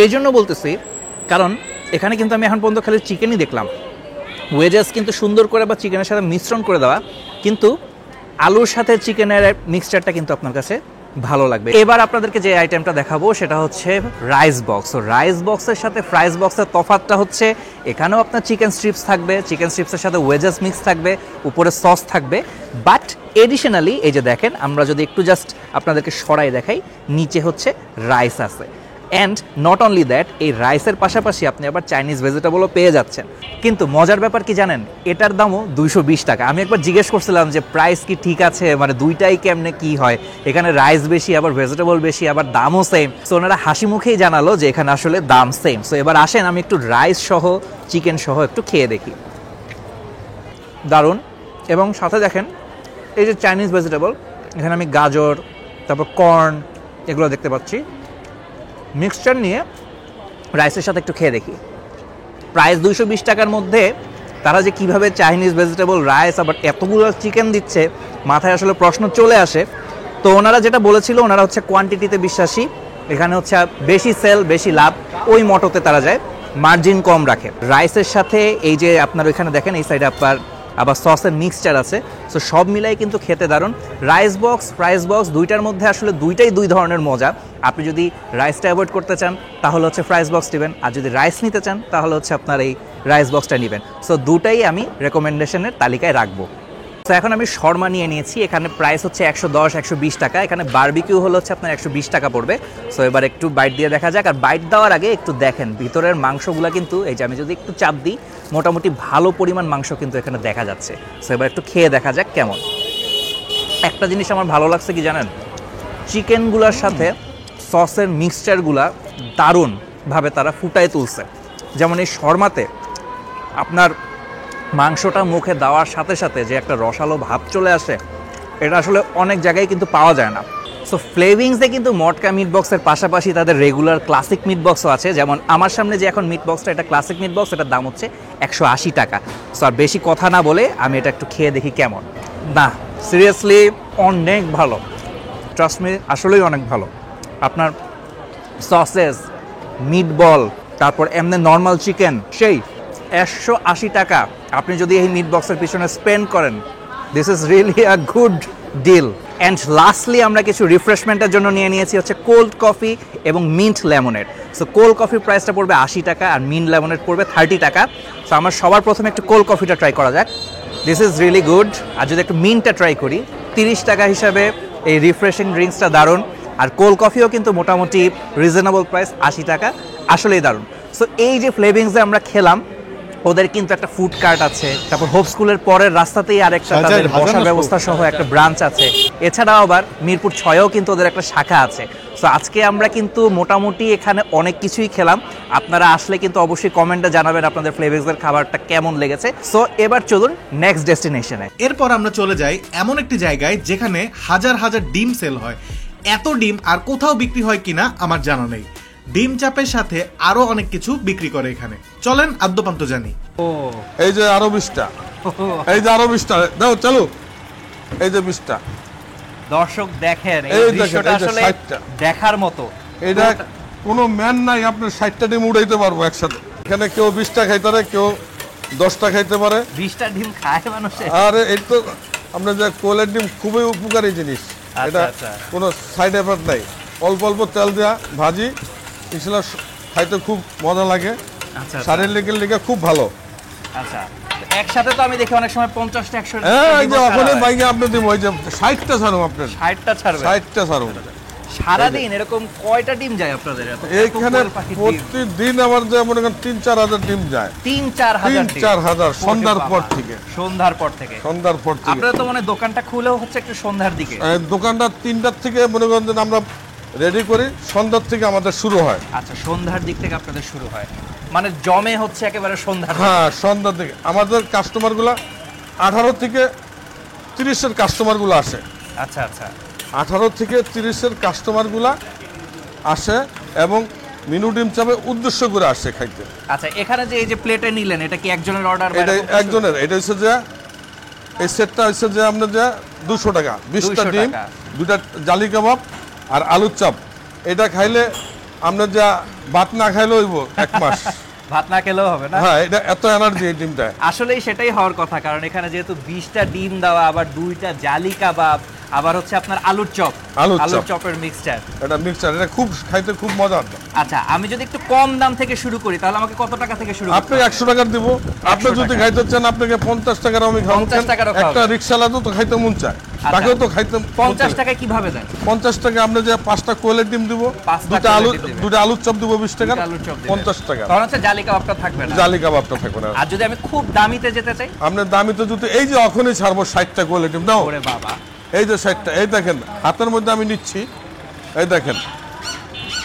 এই জন্য বলতেছি কারণ এখানে কিন্তু আমি এখন পর্যন্ত খালি চিকেনই দেখলাম, ওয়েজেস কিন্তু সুন্দর করে বা চিকেনের সাথে মিশ্রণ করে দেওয়া, কিন্তু আলুর সাথে চিকেনের মিক্সচারটা কিন্তু আপনার কাছে ভালো লাগবে। এবার আপনাদেরকে যে আইটেমটা দেখাবো সেটা হচ্ছে রাইস বক্স। তো রাইস বক্সের সাথে ফ্রাইজ বক্সের তফাৎটা হচ্ছে এখানেও আপনার চিকেন স্ট্রিপস থাকবে, চিকেন স্ট্রিপসের সাথে ওয়েজেস মিক্স থাকবে, উপরে সস থাকবে, বাট এডিশনালি এই যে দেখেন আমরা যদি একটু জাস্ট আপনাদেরকে সরাই দেখাই, নিচে হচ্ছে রাইস আছে। অ্যান্ড নট অনলি দ্যাট, এই রাইসের পাশাপাশি আপনি আবার চাইনিজ ভেজিটেবলও পেয়ে যাচ্ছেন। কিন্তু মজার ব্যাপার কি জানেন, এটার দামও 220 টাকা। আমি একবার জিজ্ঞেস করছিলাম যে প্রাইস কি ঠিক আছে, মানে দুইটাই কেমনে কি হয়, এখানে রাইস বেশি আবার ভেজিটেবল বেশি আবার দামও সেম। সো ওনারা হাসি মুখেই জানালো যে এখানে আসলে দাম সেম। সো এবার আসেন আমি একটু রাইস সহ চিকেন সহ একটু খেয়ে দেখি। দারুণ। এবং সাথে দেখেন এই যে চাইনিজ ভেজিটেবল, এখানে আমি গাজর, তারপর কর্ন এগুলো দেখতে পাচ্ছি। মিক্সচার নিয়ে রাইসের সাথে একটু খেয়ে দেখি। প্রাইস 220 টাকার মধ্যে তারা যে কিভাবে চাইনিজ ভেজিটেবল রাইস আবার এতগুলো চিকেন দিচ্ছে, মাথায় আসলে প্রশ্ন চলে আসে। তো ওনারা যেটা বলেছিল, ওনারা হচ্ছে কোয়ান্টিটিতে বিশ্বাসী, এখানে হচ্ছে বেশি সেল বেশি লাভ, ওই মটোতে তারা যায়, মার্জিন কম রাখে। রাইসের সাথে এই যে আপনার ওইখানে দেখেন এই সাইডে আপনার আবার সসের মিক্সচার আছে। সো সব মিলাই কিন্তু খেতে দারুণ। রাইস বক্স ফ্রাইজ বক্স দুইটার মধ্যে আসলে দুইটাই দুই ধরনের মজা। আপনি যদি রাইসটা অ্যাভয়েড করতে চান তাহলে হচ্ছে ফ্রাইজ বক্স নেবেন, আর যদি রাইস নিতে চান তাহলে হচ্ছে আপনার এই রাইস বক্সটা নেবেন। সো দুটাই আমি রেকমেন্ডেশনের তালিকায় রাখবো। তো এখন আমি শর্মা নিয়ে নিয়েছি, এখানে প্রাইস হচ্ছে 110-120 টাকা। এখানে বারবিকিউ হলো হচ্ছে আপনার 120 টাকা পড়বে। সো এবার একটু বাইট দিয়ে দেখা যাক। আর বাইট দেওয়ার আগে একটু দেখেন ভিতরের মাংসগুলো কিন্তু এই যে আমি যদি একটু চাপ দিই, মোটামুটি ভালো পরিমাণ মাংস কিন্তু এখানে দেখা যাচ্ছে। সো এবার একটু খেয়ে দেখা যাক কেমন। একটা জিনিস আমার ভালো লাগছে কি জানেন, চিকেনগুলোর সাথে সসের মিক্সচারগুলা দারুণভাবে তারা ফুটায় তুলছে। যেমন এই শর্মাতে আপনার মাংসটা মুখে দেওয়ার সাথে সাথে যে একটা রসালো ভাব চলে আসে, এটা আসলে অনেক জায়গায় কিন্তু পাওয়া যায় না। সো ফ্লেভিংসে কিন্তু মটকা মিট বক্সের পাশাপাশি তাদের রেগুলার ক্লাসিক মিট বক্সও আছে। যেমন আমার সামনে যে এখন মিট বক্সটা, এটা ক্লাসিক মিট বক্স, এটার দাম হচ্ছে 180 টাকা। সো আর বেশি কথা না বলে আমি এটা একটু খেয়ে দেখি কেমন। না সিরিয়াসলি অনেক ভালো, ট্রাস্ট মি, আসলেই অনেক ভালো। আপনার সসেস, মিট বল, তারপর এমনি নর্মাল চিকেন, সেই 180 টাকা আপনি যদি এই মিট বক্সের পিছনে স্পেন্ড করেন, this is really a good deal. And lastly আমরা কিছু রিফ্রেশমেন্টের জন্য নিয়ে নিয়েছি হচ্ছে কোল্ড কফি এবং মিন্ট লেমনেড। সো কোল্ড কফির প্রাইসটা পড়বে 80 টাকা আর মিন্ট লেমনেড পড়বে 30 টাকা। সো আমার সবার প্রথমে একটু কোল্ড কফিটা ট্রাই করা যাক। This is really good. আর যদি একটু মিন্টটা ট্রাই করি, 30 টাকা হিসাবে এই রিফ্রেশিং ড্রিঙ্কসটা দারুণ। আর কোল্ড কফিও কিন্তু মোটামুটি রিজনেবল প্রাইস, 80 টাকা, আসলেই দারুণ। সো এই যে ফ্লেভিংসে আমরা খেলাম, ওদের কিন্তু একটা ফুড কার্ট আছে, তারপর হোপ স্কুলের পরের রাস্তাতেই আরেকটা তাদের বসার ব্যবস্থা সহ একটা ব্রাঞ্চ আছে। এছাড়াও আবার মিরপুর 6-এও কিন্তু ওদের একটা শাখা আছে। সো আজকে আমরা কিন্তু মোটামুটি এখানে অনেক কিছুই খেলাম। আপনারা আসলে কিন্তু অবশ্যই কমেন্টে জানাবেন আপনাদের ফ্লেভিংসের খাবারটা কেমন লেগেছে। সো এবার চলুন নেক্সট ডেস্টিনেশনে। এরপর আমরা চলে যাই এমন একটি জায়গায় যেখানে হাজার হাজার ডিম সেল হয়। এত ডিম আর কোথাও বিক্রি হয় কিনা আমার জানা নেই। ডিম চাপের সাথে আরো অনেক কিছু বিক্রি করে এখানে। চলেন আদ্যপান্ত জানি। এই যে আরো 20টা, এই যে আরো 20টা দাও, চলো। এই যে 20টা দর্শক দেখেন, এই এই দেখেন, দৃশ্যটা এই যে আসলে 60টা। দেখার মতো। এটা কোনো ম্যান নাই, আপনার 60টা ডিম উড়াইতে পারবো একসাথে। এখানে কেউ 20টা খাইতে পারে, কেউ 10টা খাইতে পারে। 20টা ডিম খায় মানুষে? আর এই তো আপনার যে কোয়েলের ডিম খুবই উপকারী জিনিস। এটা আচ্ছা। কোনো সাইড এফেক্ট নাই। অল্প অল্প তেল দেওয়া ভাজি, ইনশাল্লাহ খাইতে খুব মজা লাগে। আচ্ছা শারীরিকের লিগে খুব ভালো। আচ্ছা, একসাথে তো আমি দেখি অনেক সময় 50টা 100টা হ্যাঁ, এই যে ওখানে বাইকে আপনি দিব, ওই যে 60টা ছাড়ুন আপনার, 60টা ছাড়বে 60টা ছাড়ুন। সারাদিন এরকম কয়টা ডিম যায় আপনাদের? এইখানে প্রতিদিন আমার যে মনে করেন 3-4 হাজার ডিম যায়। 3-4 হাজার? 3-4 হাজার সন্ধ্যার পর থেকে। সন্ধ্যার পর থেকে? সন্ধ্যার পর থেকে। আপনারা তো মানে দোকানটা খুলেও হচ্ছে একটু সন্ধ্যার দিকে? দোকানটা 3টার থেকে মনে করেন যে আমরা রেডি করি, সন্ধ্যার থেকে আমাদের শুরু হয়। আচ্ছা, সন্ধ্যার দিক থেকে আপনাদের শুরু হয়, মানে জমে হচ্ছে একেবারে সন্ধ্যার? হ্যাঁ, সন্ধ্যার দিকে আমাদের কাস্টমারগুলো 18 থেকে 30-এর কাস্টমারগুলো আসে। আচ্ছা আচ্ছা, 18 থেকে 30-এর কাস্টমারগুলো আসে এবং মিনু ডিম চাপে উদ্দেশ্য করে আসে খাইতে। আচ্ছা, এখানে যে এই যে প্লেটে নিলেন, এটা কি একজনের অর্ডার? এটা একজনের। এটা হচ্ছে যে এই সেটটা হচ্ছে যে আপনার যে 200 টাকা, 20টা ডিম, 2টা জালি কাবাব আর আলুর চাপ। এটা খাইলে আপনার যা ভাত না খাইলে হইব 1 মাস। ভাত না খেলেও হবে না? হ্যাঁ, এটা এত এনার্জি এই ডিমটা। আসলেই সেটাই হওয়ার কথা, কারণ এখানে যেহেতু 20টা ডিম দেওয়া, আবার 2টা জালি কাবাব, আবার হচ্ছে আপনার আলুর চপ, আলুর চপের মিক্সচার। এটা মিক্সচার, এটা খুব খাইতে খুব মজার। আচ্ছা, আমি যদি একটু কম দাম থেকে শুরু করি তাহলে আমাকে কত টাকা থেকে শুরু করতে আপনি 100 টাকা দিব। আপনি যদি খাইতে চান আপনাকে 50 টাকার আমি খাওয়াবো। 50 টাকারও খাওয়াবো? একটা রিকশাওয়ালা তো খাইতে মন চায়, তাকেও তো খাইতে 50 টাকায় কিভাবে দেন? 50 টাকা আপনি যে 5টা কোয়েলের ডিম দিব, 2টা আলুর চপ দিব 20 টাকা, 50 টাকা। তখন হচ্ছে জালি কাবাবটা থাকবে না? জালি কাবাবটা থাকবে না। আর যদি আমি খুব দামিতে যেতে চাই? আপনার দামি তো যদি এই যে এখনই ছাড়বো 60টা কোয়েলের ডিম দাও। ওরে বাবা, এই যে 60টা, এই দেখেন হাতের মধ্যে আমি নিচ্ছি, এই দেখেন।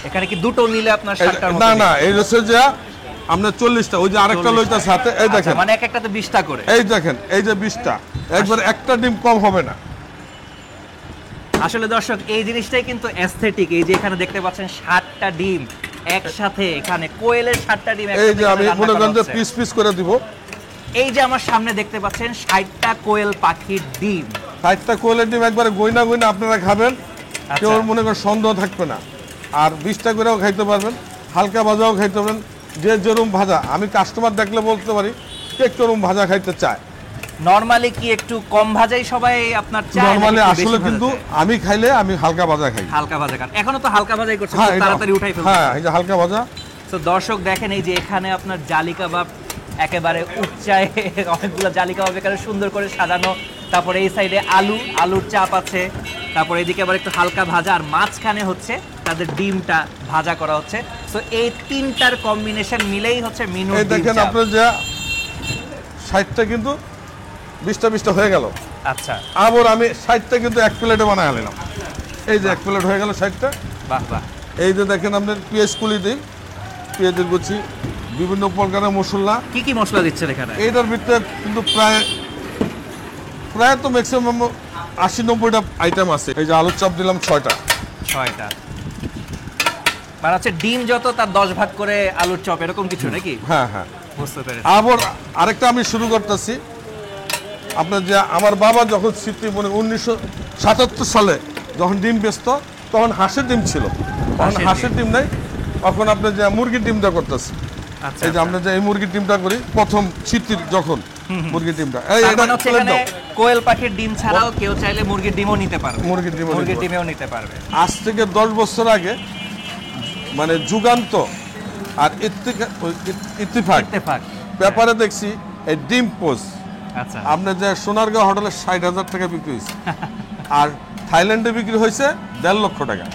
এখানে কি দুটো নিলে আপনার 60টার মতো? না না, এই হচ্ছে যে আপনার 40টা, ওই যে আরেকটা লইতাছে হাতে, এই দেখেন। মানে এক একটাতে 20টা করে? এই দেখেন, এই যে 20টা, একবার একটা ডিম কম হবে না। আসলে দর্শক, এই জিনিসটাই কিন্তু অ্যাস্থেটিক। এই যে এখানে দেখতে পাচ্ছেন 60টা ডিম একসাথে, এখানে কোয়েলের 60টা ডিম এই একসাথে যে আমি রান্না মনে করা করেন যে হচ্ছে। পিস পিস করে দিব। এই যে আমার সামনে দেখতে পাচ্ছেন 60টা কোয়েল পাখির ডিম। 60টা কোয়েলের ডিম একবারে গইনা গইনা আপনারা খাবেন, কেউ মনে করেন সন্দেহ থাকবে না। আর 20টা করেও খাইতে পারবেন, হালকা ভাজাও খাইতে পারবেন, যে যেরকম ভাজা। আমি কাস্টমার দেখলে বলতে পারি কে কেরম ভাজা খাইতে চায়। নরমালি কি একটু কম ভাজাই সবাই আপনার চায়? নরমালি আসলে কিন্তু আমি খাইলে আমি হালকা ভাজা খাই। হালকা ভাজা খান? এখনো তো হালকা ভাজাই করছেন, হ্যাঁ, তাড়াতাড়ি উঠাই ফেলছেন। হ্যাঁ, এই যে হালকা ভাজা। তো দর্শক দেখেন, এই যে এখানে আপনার জালি কাবাব একেবারে উচ্চায়, অনেকগুলো জালি কাবাব এখানে সুন্দর করে সাজানো। তারপরে এই সাইডে আলুর চাপ আছে, তারপরে এদিকে আবার একটু হালকা ভাজা, আর মাঝখানে হচ্ছে তাদের ডিমটা ভাজা করা হচ্ছে। তো এই তিনটার কম্বিনেশন মিলেই হচ্ছে মিনু এই দেখেন আপনার যে 60টা কিন্তু 20টা হয়ে গেল। আচ্ছা, আবার আমি 60টা কিন্তু এক প্লেটে বানায় আনলাম। এই যে এক প্লেট হয়ে গেল 60টা। বাহ বাহ। এই যে দেখেন আপনার পেঁয়াজ কুলি দিই, পেঁয়াজের কুচি, বিভিন্ন প্রকারের মশলা। কি কি মশলা দিচ্ছেন এখানে? এইটার ভিতরে কিন্তু প্রায় তো ম্যাক্সিমাম 80-90টা আইটেম আছে। এই যে আলুর চপ দিলাম 6টা। মানে হচ্ছে ডিম যত তার 10 ভাগ করে আলুর চপ, এরকম কিছু নাকি? হ্যাঁ হ্যাঁ, বুঝতে পেরেছি। আবার আরেকটা আমি শুরু করতেছি। আপনার যে আমার বাবা যখন স্মৃতি মনে 1977 সালে যখন ডিম বেচত, তখন হাঁসের ডিম ছিল, তখন হাঁসের ডিম নাই, তখন আপনার যে মুরগির ডিমটা করতেছি। এই যে আমরা যে এই মুরগির ডিমটা করি প্রথম শীতের যখন মুরগির ডিমটা, কোয়েল পাখির ডিম ছাড়াও কেউ চাইলে মুরগির ডিমও নিতে পারবে। মুরগির ডিমেও নিতে পারবে। আজ থেকে 10 বছর আগে মানে যুগান্ত আর ইত্তেফাক ব্যাপারে দেখছি এই ডিম পোস্ট। আচ্ছা, আপনার যে সোনারগাঁও হোটেলে 60,000 টাকা বিক্রি হয়েছে, আর থাইল্যান্ডে বিক্রি হয়েছে 1.5 লক্ষ টাকা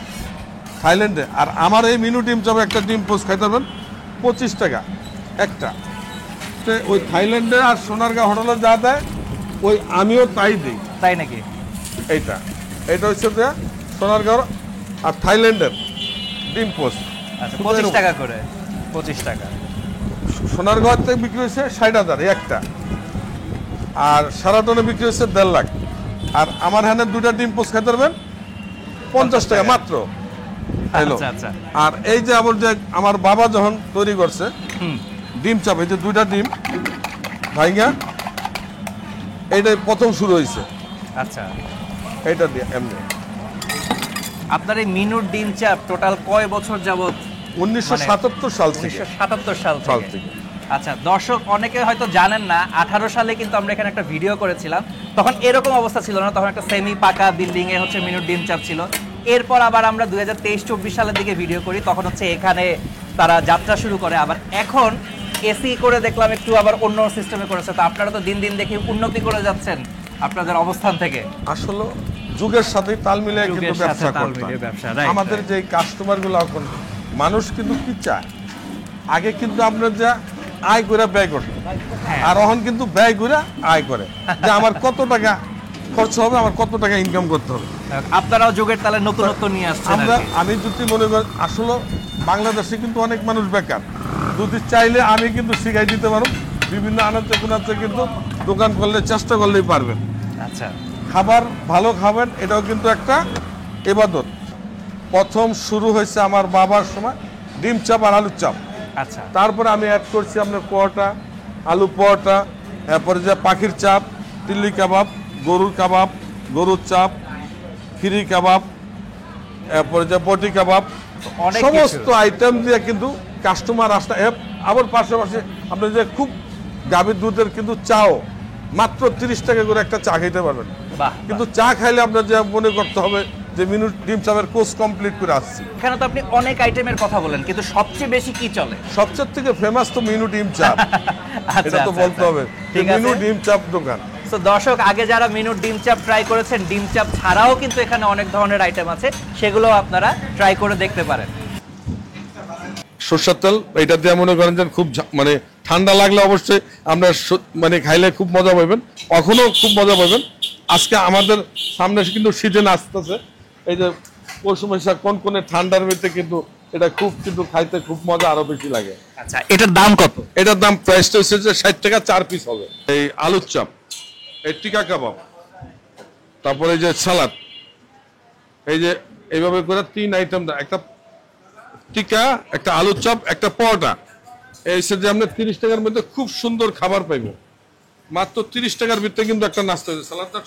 থাইল্যান্ডে। আর আমার এই মিনু ডিম চপ একটা ডিম পোস্ট খাইতে পারবেন 25 টাকা একটা। তো ওই থাইল্যান্ডে আর সোনারগাঁ হোটেলে যা দেয় ওই আমিও তাই দিই। তাই নাকি? এটা হচ্ছে যে সোনারগাঁও আর থাইল্যান্ডের ডিম পোস্ট। আচ্ছা 25 টাকা করে, 25 টাকা। সোনারগাঁও থেকে বিক্রি হয়েছে 60,000 একটা, আর সারাটনে বিক্রি হচ্ছে 1.5 লাখ। আর আমার হ্যান্ডে 2টা ডিম পোস্ট খেতে পারবেন 50 টাকা মাত্র। আচ্ছা। আর এই যে আমার বাবা যখন তৈরি করছে ডিম চাপ, এই যে 2টা ডিম ভাইঙ্গা, এইটাই প্রথম শুরু হয়েছে। আচ্ছা, এইটা দিয়ে এমনি। আপনার এই মিনুর ডিম চাপ টোটাল কয় বছর যাবত? 1977 সাল থেকে। 1977 সাল থেকে। আচ্ছা, দর্শক অনেকে হয়তো জানেন না, 18 সালে কিন্তু আমরা এখানে একটা ভিডিও করেছিলাম। তখন এরকম অবস্থা ছিল না, তখন একটা সেমি পাকা বিল্ডিং এ হচ্ছে মিনুর ডিম চাপ ছিল। এরপর আবার আমরা 2023-24 সালের দিকে ভিডিও করি, তখন হচ্ছে এখানে তারা যাত্রা শুরু করে। আবার এখন এসি করে দেখলাম একটু আবার অন্য সিস্টেমে করেছে। তো আপনারা তো দিন দিন দেখি উন্নতি করে যাচ্ছেন আপনাদের অবস্থান থেকে। আসলে যুগের সাথে তাল মিলিয়ে কিন্তু ব্যবসা করতে হয়। আমাদের যে কাস্টমার গুলো, এখন মানুষ কিন্তু কি চায়, আগে কিন্তু আপনার যা আয় করে ব্যয় করতে, আর এখন কিন্তু ব্যয় করে আয় করে, যে আমার কত টাকা খরচ হবে, আমার কত টাকা ইনকাম করতে হবে। আপনারাও যুগের তালে নতুনত্ব নিয়ে আসছেন। আমি যদি মনে করি, আসলে বাংলাদেশে কিন্তু অনেক মানুষ বেকার, যদি চাইলে আমি কিন্তু শিখাই দিতে পারব। বিভিন্ন আনাচে কোনাচে কিন্তু দোকান করলে, চেষ্টা করলেই পারবেন। আচ্ছা, খাবার ভালো খাবেন, এটাও কিন্তু একটা ইবাদত। প্রথম শুরু হয়েছে আমার বাবার সময় ডিম চাপ আর আলুর চাপ। আচ্ছা, তারপরে আমি অ্যাড করছি আপনার পরোটা, আলু পরোটা, এরপরে যে পাখির চাপ, তিল্লি কাবাব, গরুর কাবাব, গরুর চাপ, খিরি কাবাব, এরপরে যে বটি কাবাব, সমস্ত আইটেম দিয়ে কিন্তু কাস্টমার আসতে। আবার পাশাপাশি আপনার যে খুব গাভীর দুধের কিন্তু চাও মাত্র 30 টাকা করে একটা চা খেতে পারবেন। কিন্তু চা খাইলে আপনার যে মনে করতে হবে যে মিনু ডিম চাপের কোর্স কমপ্লিট করে আসছি। এখানে তো আপনি অনেক আইটেমের কথা বলেন, কিন্তু সবচেয়ে বেশি কি চলে? সবচেয়ে থেকে ফেমাস তো মিনু ডিম চাপ। এটা তো বলতে হবে, মিনু ডিম চাপ দোকান। তো দর্শক, আগে যারা মিনুর ডিম চাপ ট্রাই করেছেন, ডিম চাপ ছাড়াও কিন্তু এখানে অনেক ধরনের আইটেম আছে, সেগুলো আপনারা ট্রাই করে দেখতে পারেন। সরষের তেল এটা দিয়ে মনে করেন যে খুব মানে ঠান্ডা লাগলে অবশ্যই আমরা মানে খাইলে খুব মজা পাবেন, এখনো খুব মজা পাবেন। আজকে আমাদের সামনে কিন্তু সিজন আসতেছে, এই যে পৌষ বৈশাখ কোন ঠান্ডার ভিতরে কিন্তু এটা খুব কিন্তু খাইতে খুব মজা আরো বেশি লাগে। আচ্ছা, এটার দাম কত? এটার দাম প্রাইসটা হচ্ছে যে 60 টাকা 4 পিস হবে। এই আলুর চাপ, এই টিকা কাবাব, তারপরে এই যে সালাদ, এই যে এইভাবে করে 3 আইটেম, একটা টিকা, একটা আলুর চপ, একটা পরোটা। এই যে আমরা 30 টাকার মধ্যে খুব সুন্দর খাবার পাইব। মাত্র 30 টাকার ভিতরে কিন্তু একটা নাস্তা হয়েছে। সালাদটা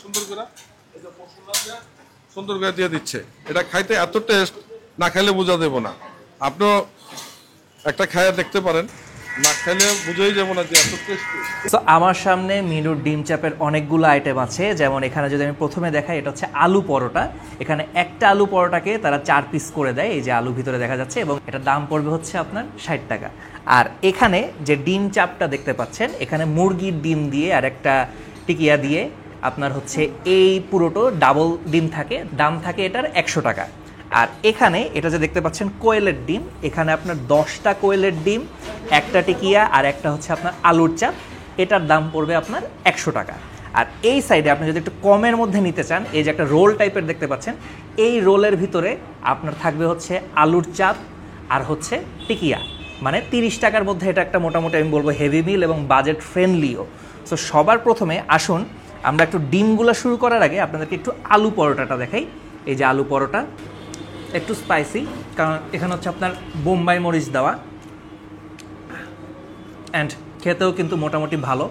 সুন্দর করে দিয়ে দিচ্ছে। এটা খাইতে এত টেস্ট, না খাইলে বোঝা দেব না। আপনিও একটা খাইয়া দেখতে পারেন, না খাইলে বুঝেই যাব না যে এত টেস্টি। তো আমার সামনে মিনুর ডিম চাপের অনেকগুলো আইটেম আছে। যেমন এখানে যদি আমি প্রথমে দেখাই, এটা হচ্ছে আলু পরোটা। এখানে একটা আলু পরোটাকে তারা 4 পিস করে দেয়, এই যে আলু ভিতরে দেখা যাচ্ছে, এবং এটার দাম পড়বে হচ্ছে আপনার 60 টাকা। আর এখানে যে ডিম চাপটা দেখতে পাচ্ছেন, এখানে মুরগির ডিম দিয়ে আর একটা টিকিয়া দিয়ে আপনার হচ্ছে এই পুরোটো ডাবল ডিম থাকে, দাম থাকে এটার 100 টাকা। আর এখানে এটা যে দেখতে পাচ্ছেন কোয়েলের ডিম, এখানে আপনার 10টা কোয়েলের ডিম, একটা টিকিয়া আর একটা হচ্ছে আপনার আলুর চাপ, এটার দাম পড়বে আপনার 100 টাকা। আর এই সাইডে আপনি যদি একটু কমের মধ্যে নিতে চান, এই যে একটা রোল টাইপের দেখতে পাচ্ছেন, এই রোলের ভিতরে আপনার থাকবে হচ্ছে আলুর চাপ আর হচ্ছে টিকিয়া, মানে 30 টাকার মধ্যে এটা একটা মোটামুটি আমি বলবো হেভি মিল এবং বাজেট ফ্রেন্ডলিও। সো সবার প্রথমে আসুন আমরা একটু ডিমগুলো শুরু করার আগে আপনাদেরকে একটু আলু পরোটাটা দেখাই। এই যে আলু পরোটা একটু স্পাইসি, কারণ এখানে হচ্ছে আপনার বোম্বাই মরিচ দেওয়া, অ্যান্ড খেতেও কিন্তু মোটামুটি ভালো।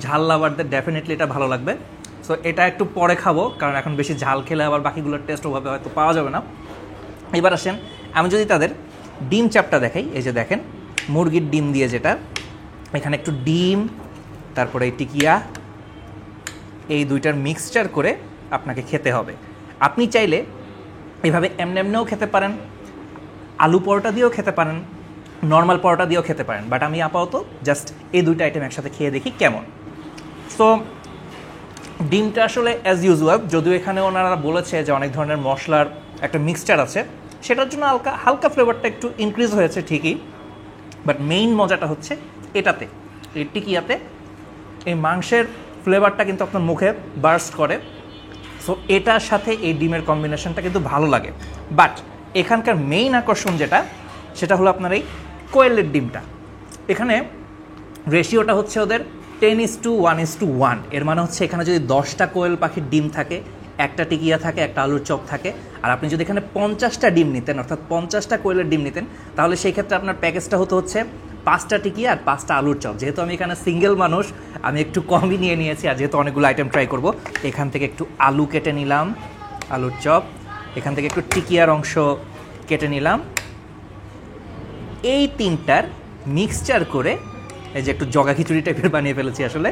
ঝাল লাভারদের ডেফিনেটলি এটা ভালো লাগবে। সো এটা একটু পরে খাবো, কারণ এখন বেশি ঝাল খেলে আবার বাকিগুলোর টেস্ট ওভাবে হয়তো পাওয়া যাবে না। এবার আসেন আমি যদি তাদের ডিম চাপটা দেখাই, এই যে দেখেন মুরগির ডিম দিয়ে যেটা, এখানে একটু ডিম, তারপরে এই টিকিয়া, এই দুইটার মিক্সচার করে আপনাকে খেতে হবে। আপনি চাইলে এভাবে এমনেও খেতে পারেন, আলু পরোটা দিয়েও খেতে পারেন, নর্মাল পরোটা দিয়েও খেতে পারেন, বাট আমি আপাতত জাস্ট এই দুইটা আইটেম একসাথে খেয়ে দেখি কেমন। সো ডিমটা আসলে অ্যাজ ইউজুয়াল, যদিও এখানে ওনারা বলেছে যে অনেক ধরনের মশলার একটা মিক্সচার আছে, সেটার জন্য হালকা ফ্লেভারটা একটু ইনক্রিজ হয়েছে ঠিকই, বাট মেইন মজাটা হচ্ছে এটাতে, এই টিকিয়াতে এই মাংসের ফ্লেভারটা কিন্তু আপনার মুখে বার্স্ট করে। সো এটার সাথে এই ডিমের কম্বিনেশনটা কিন্তু ভালো লাগে। বাট এখানকার মেইন আকর্ষণ যেটা, সেটা হলো আপনার এই কোয়েলের ডিমটা। এখানে রেশিওটা হচ্ছে ওদের 10:1:1। এর মানে হচ্ছে এখানে যদি 10টা কোয়েল পাখির ডিম থাকে, একটা টিকিয়া থাকে, একটা আলুর চপ থাকে, আর আপনি যদি এখানে 50টা ডিম নিতেন, অর্থাৎ 50টা কোয়েলের ডিম নিতেন, তাহলে সেই ক্ষেত্রে আপনার প্যাকেজটা হচ্ছে 5টা টিকিয়া আর 5টা আলুর চপ। যেহেতু আমি এখানে সিঙ্গেল মানুষ, আমি একটু কমই নিয়ে নিয়েছি, আর যেহেতু অনেকগুলো আইটেম ট্রাই করব, এখান থেকে একটু আলু কেটে নিলাম, আলুর চপ, এখান থেকে একটু টিকিয়ার অংশ কেটে নিলাম। এই তিনটার মিক্সচার করে এই যে একটু জগা খিচুড়ি টাইপের বানিয়ে ফেলেছি আসলে।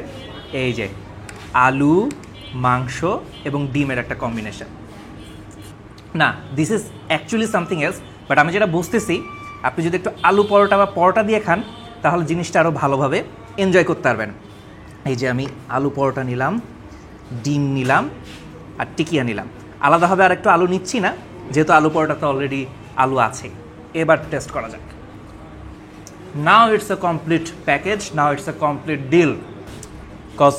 এই যে আলু, মাংস এবং ডিমের একটা কম্বিনেশন। না, this is actually something else. But আমি যেটা বুঝতেছি, আপনি যদি একটু আলু পরোটা বা পরোটা দিয়ে খান, তাহলে জিনিসটা আরও ভালোভাবে এনজয় করতে পারবেন। এই যে আমি আলু পরোটা নিলাম, ডিম নিলাম আর টিকিয়া নিলাম। আলাদাভাবে আর একটু আলু নিচ্ছি না, যেহেতু আলু পরোটাতে অলরেডি আলু আছে। এবার টেস্ট করা যাক। Now it's a complete package, now it's a complete deal. Cause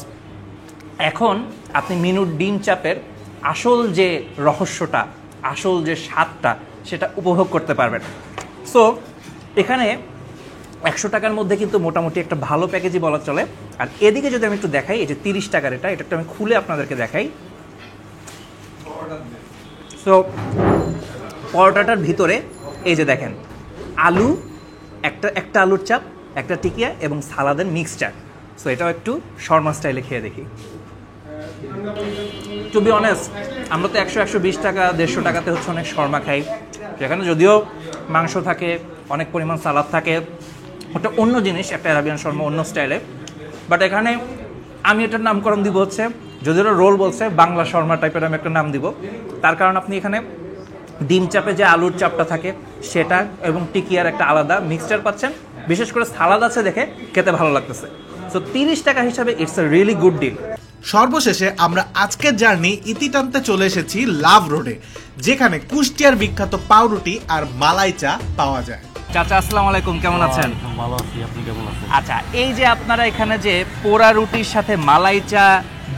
এখন আপনি মিনুর ডিম চাপের আসল যে রহস্যটা, আসল যে স্বাদটা, সেটা উপভোগ করতে পারবেন। সো এখানে 100 টাকার মধ্যে কিন্তু মোটামুটি একটা ভালো প্যাকেজই বলা চলে। আর এদিকে যদি আমি একটু দেখাই, এই যে 30 টাকার এটা একটু আমি খুলে আপনাদেরকে দেখাই। সো পরোটাটার ভিতরে এই যে দেখেন আলু, একটা আলুর চাপ, একটা টিকিয়া এবং সালাদের মিক্সচার। সো এটাও একটু শর্মা স্টাইলে খেয়ে দেখি। টু বি অনেস্ট, আমরা তো 100-120 টাকা 150 টাকাতে অনেক শর্মা খাই, সেখানে যদিও মাংস থাকে, অনেক পরিমাণ সালাদ থাকে, ওটা অন্য জিনিস, একটা অ্যারাবিয়ান শর্মা অন্য স্টাইলে। বাট এখানে আমি এটার নামকরণ দিব হচ্ছে, যদিও রোল বলছে, বাংলা শর্মা টাইপের আমি একটা নাম দিব। তার কারণ আপনি এখানে ডিম চাপে যে আলুর চাপটা থাকে সেটা এবং টিকিয়ার একটা আলাদা মিক্সচার পাচ্ছেন। বিশেষ করে সালাদ আছে দেখে খেতে ভালো লাগতেছে। সো 30 টাকা হিসাবে it's a really good deal. সর্বশেষে আমরা আজকের জার্নি ইতি টানতে চলে এসেছি লাভ রোডে, যেখানে কুষ্টিয়ার বিখ্যাত পাউরুটি আর মালাই চা পাওয়া যায়। চাচা আসসালামু আলাইকুম, কেমন আছেন? ভালো আছি, আপনি কেমন আছেন? আচ্ছা, এই যে আপনারা এখানে যে পোড়া রুটির সাথে মালাই চা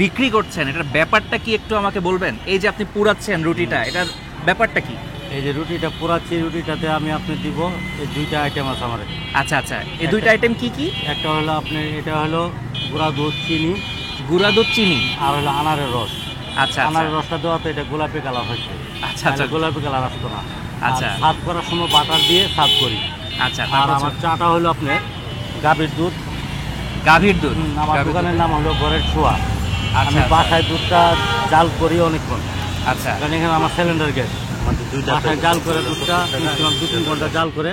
বিক্রি করছেন, এটার ব্যাপারটা কি একটু আমাকে বলবেন? এই যে আপনি পুরাচ্ছেন রুটিটা, এটার ব্যাপারটা কি? এই যে রুটিটা পোড়াচ্ছি, রুটিটাতে আমি আপনি দিব এই দুইটা আইটেম আছে আমার। আচ্ছা আচ্ছা, এই দুইটা আইটেম কি কি? একটা হলো আপনি, এটা হলো গুঁড়া দুধ, চিনি, গুঁড়া দুধ, চিনি, আর হলো আনারের রস। আচ্ছা, আনারের রসটা দেওয়াতে এটা গোলাপি কালার হচ্ছে। আচ্ছা আচ্ছা, গোলাপি কালার আসতো না। আচ্ছা, সার্ভ করার সময় বাটার দিয়ে সার্ভ করি। আচ্ছা, আর আমার চাটা হলো আপনার গাভীর দুধ। গাভীর দুধ, আমার দোকানের নাম হলো ঘরের ছোঁয়া। আমি আচ্ছা, বাসায় দুধটা জাল করি অনেকক্ষণ, আচ্ছা, কারণ এখানে আমার সিলিন্ডার গ্যাস। বাসায় জাল করে দুধটা 2-3 ঘন্টা জাল করে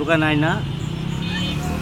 দোকানে আই না,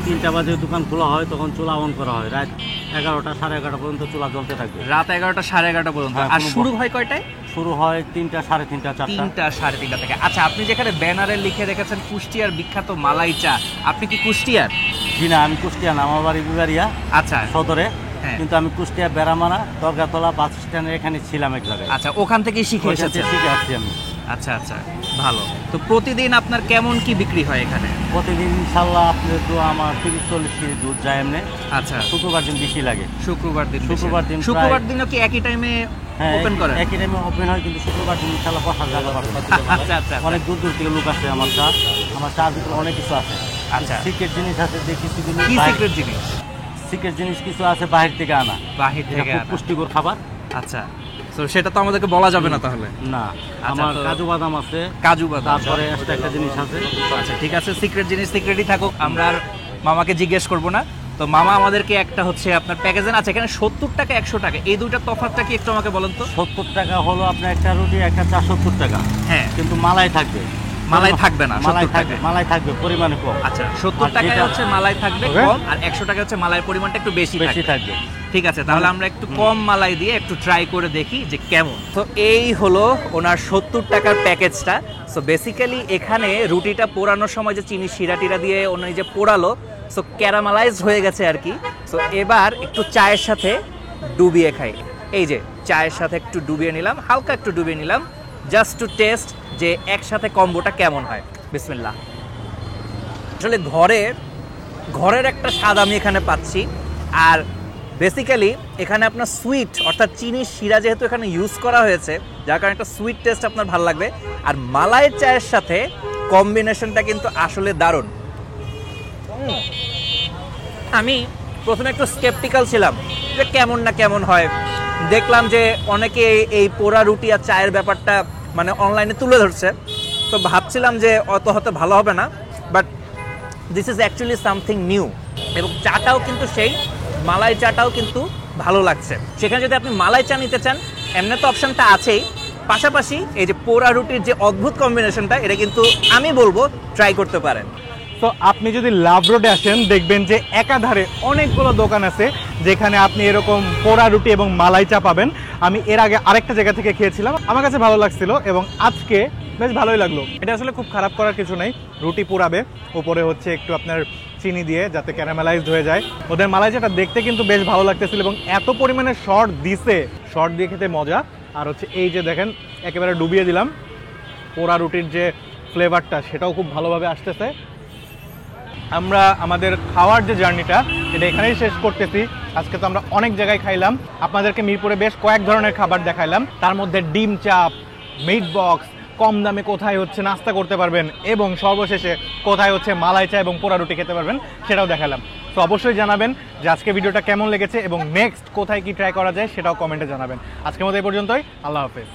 3টা বাজে দোকান খোলা হয়, তখন চুলা অন করা হয়। রাত 11টা 11:30 পর্যন্ত চুলা জ্বলতে থাকবে। রাত 11টা 11:30 পর্যন্ত। আর শুরু হয় কয়টায়? শুরু হয় 3টা 3:30 4টা। 3টা 3:30 থেকে। আচ্ছা, আপনি যেখানে ব্যানারে লিখে রেখেছেন কুষ্টিয়ার বিখ্যাত মালাই চা, আপনি কি কুষ্টিয়ার? জি না, আমি কুষ্টিয়া না, আমার বাড়ি বিবারিয়া আচ্ছা, সদরে। হ্যাঁ। কিন্তু আমি কুষ্টিয়া বেড়ামারা দরগাতলা বাস স্ট্যান্ডের এখানে ছিলাম এক জায়গায়। আচ্ছা, ওখান থেকেই শিখে এসেছেন? শিখে আসছি আমি। আচ্ছা আচ্ছা, ভালো। তো প্রতিদিন আপনার কেমন কি বিক্রি হয় এখানে? প্রতিদিন ইনশাল্লাহ আপনার তো আমার 30-40 কেজি দুধ যায় এমনি। আচ্ছা, শুক্রবার দিন বেশি লাগে। শুক্রবার দিন? শুক্রবার দিনও কি একই টাইমে হ্যাঁ ওপেন করেন? একই টাইমে ওপেন হয়, কিন্তু শুক্রবার দিন ইনশাল্লাহ বসার জায়গা পাবে। আচ্ছা আচ্ছা, অনেক দূর দূর থেকে লোক আসে আমার চার ভিতরে অনেক কিছু আছে। আচ্ছা, সিক্রেট জিনিস আছে, দেখি কি সিক্রেট জিনিস? সিক্রেট জিনিস কিছু আছে বাহির থেকে আনা, বাহির থেকে খুব আনা। পুষ্টিকর খাবার। আচ্ছা, তো সেটা তো আমাদেরকে বলা যাবে না তাহলে? না, আচ্ছা, আমার তো কাজু বাদাম আছে, কাজু বাদাম, তারপরে একটা জিনিস আছে। আচ্ছা ঠিক আছে, সিক্রেট জিনিস সিক্রেটই থাকুক, আমরা আর মামাকে জিজ্ঞেস করব না। তো মামা আমাদেরকে একটা হচ্ছে আপনার প্যাকেজের আছে এখানে 70 টাকা 100 টাকা, এই দুইটার তফাৎটা কি একটু আমাকে বলেন তো? 70 টাকা হলো আপনার একটা রুটি, একটা চা 70 টাকা। হ্যাঁ, কিন্তু মালাই থাকবে। মালাই থাকবে না? মালাই থাকবে পরিমাণে কম। আচ্ছা, 70 টাকায় হচ্ছে মালাই থাকবে কম, আর 100 টাকা হচ্ছে মালাইয়ের পরিমাণটা একটু বেশি থাকবে। ঠিক আছে, তাহলে আমরা একটু কম মালাই দিয়ে একটু ট্রাই করে দেখি যে কেমন। তো এই হলো ওনার 70 টাকার প্যাকেজটা। সো বেসিক্যালি এখানে রুটিটা পোড়ানোর সময় যে চিনি শিরা টিরা দিয়ে উনি যে পোড়ালো, সো ক্যারামেলাইজ হয়ে গেছে আর কি। সো এবার একটু চায়ের সাথে ডুবিয়ে খাই। এই যে চায়ের সাথে একটু ডুবিয়ে নিলাম, হালকা একটু ডুবিয়ে নিলাম, জাস্ট টু টেস্ট যে একসাথে কম্বোটা কেমন হয়। বিসমিল্লাহ। আসলে ঘরের একটা স্বাদ আমি এখানে পাচ্ছি। আর বেসিক্যালি এখানে আপনার সুইট অর্থাৎ চিনির শিরা যেহেতু এখানে ইউজ করা হয়েছে, যার কারণে একটা সুইট টেস্ট আপনার ভালো লাগবে। আর মালাইয়ের চায়ের সাথে কম্বিনেশনটা কিন্তু আসলে দারুণ। আমি প্রথমে একটু স্কেপটিক্যাল ছিলাম যে কেমন হয়। দেখলাম যে অনেকে এই পোড়া রুটি আর চায়ের ব্যাপারটা মানে অনলাইনে তুলে ধরছে, তো ভাবছিলাম যে অত হয়তো ভালো হবে না, but this is actually something new. এবং চাটাও কিন্তু সেই মালাই চাটাও কিন্তু ভালো লাগছে। সেখানে যদি আপনি মালাই চা নিতে চান এমনি তো অপশনটা আছেই, পাশাপাশি এই যে পোড়া রুটির যে অদ্ভুত কম্বিনেশনটা, এটা কিন্তু আমি বলবো ট্রাই করতে পারেন। তো আপনি যদি লাভ রোডে আসেন দেখবেন যে একাধারে অনেকগুলো দোকান আছে যেখানে আপনি এরকম পোড়া রুটি এবং মালাই চা পাবেন। আমি এর আগে আরেকটা জায়গা থেকে খেয়েছিলাম, আমার কাছে ভালো লাগছিল এবং আজকে বেশ ভালোই লাগলো। এটা আসলে খুব খারাপ করার কিছু নেই। রুটি পোড়াবে, উপরে হচ্ছে একটু আপনার চিনি দিয়ে যাতে ক্যারামেলাইজড হয়ে যায়। ওদের মালাই চাটা দেখতে কিন্তু বেশ ভালো লাগতেছিল এবং এত পরিমাণে শর্ট দিছে, শর্ট দিয়ে খেতে মজা। আর হচ্ছে এই যে দেখেন একেবারে ডুবিয়ে দিলাম, পোড়া রুটির যে ফ্লেভারটা সেটাও খুব ভালোভাবে আসতেছে। আমরা আমাদের খাওয়ার যে জার্নিটা এটা এখানেই শেষ করতেছি। আজকে তো আমরা অনেক জায়গায় খাইলাম, আপনাদেরকে মিরপুরে বেশ কয়েক ধরনের খাবার দেখাইলাম, তার মধ্যে ডিম চাপ, মিট বক্স, কম দামে কোথায় হচ্ছে নাস্তা করতে পারবেন এবং সর্বশেষে কোথায় হচ্ছে মালাই চা এবং পোড়া রুটি খেতে পারবেন সেটাও দেখালাম। তো অবশ্যই জানাবেন যে আজকে ভিডিওটা কেমন লেগেছে এবং নেক্সট কোথায় কি ট্রাই করা যায় সেটাও কমেন্টে জানাবেন। আজকের মতো এই পর্যন্তই, আল্লাহ হাফেজ।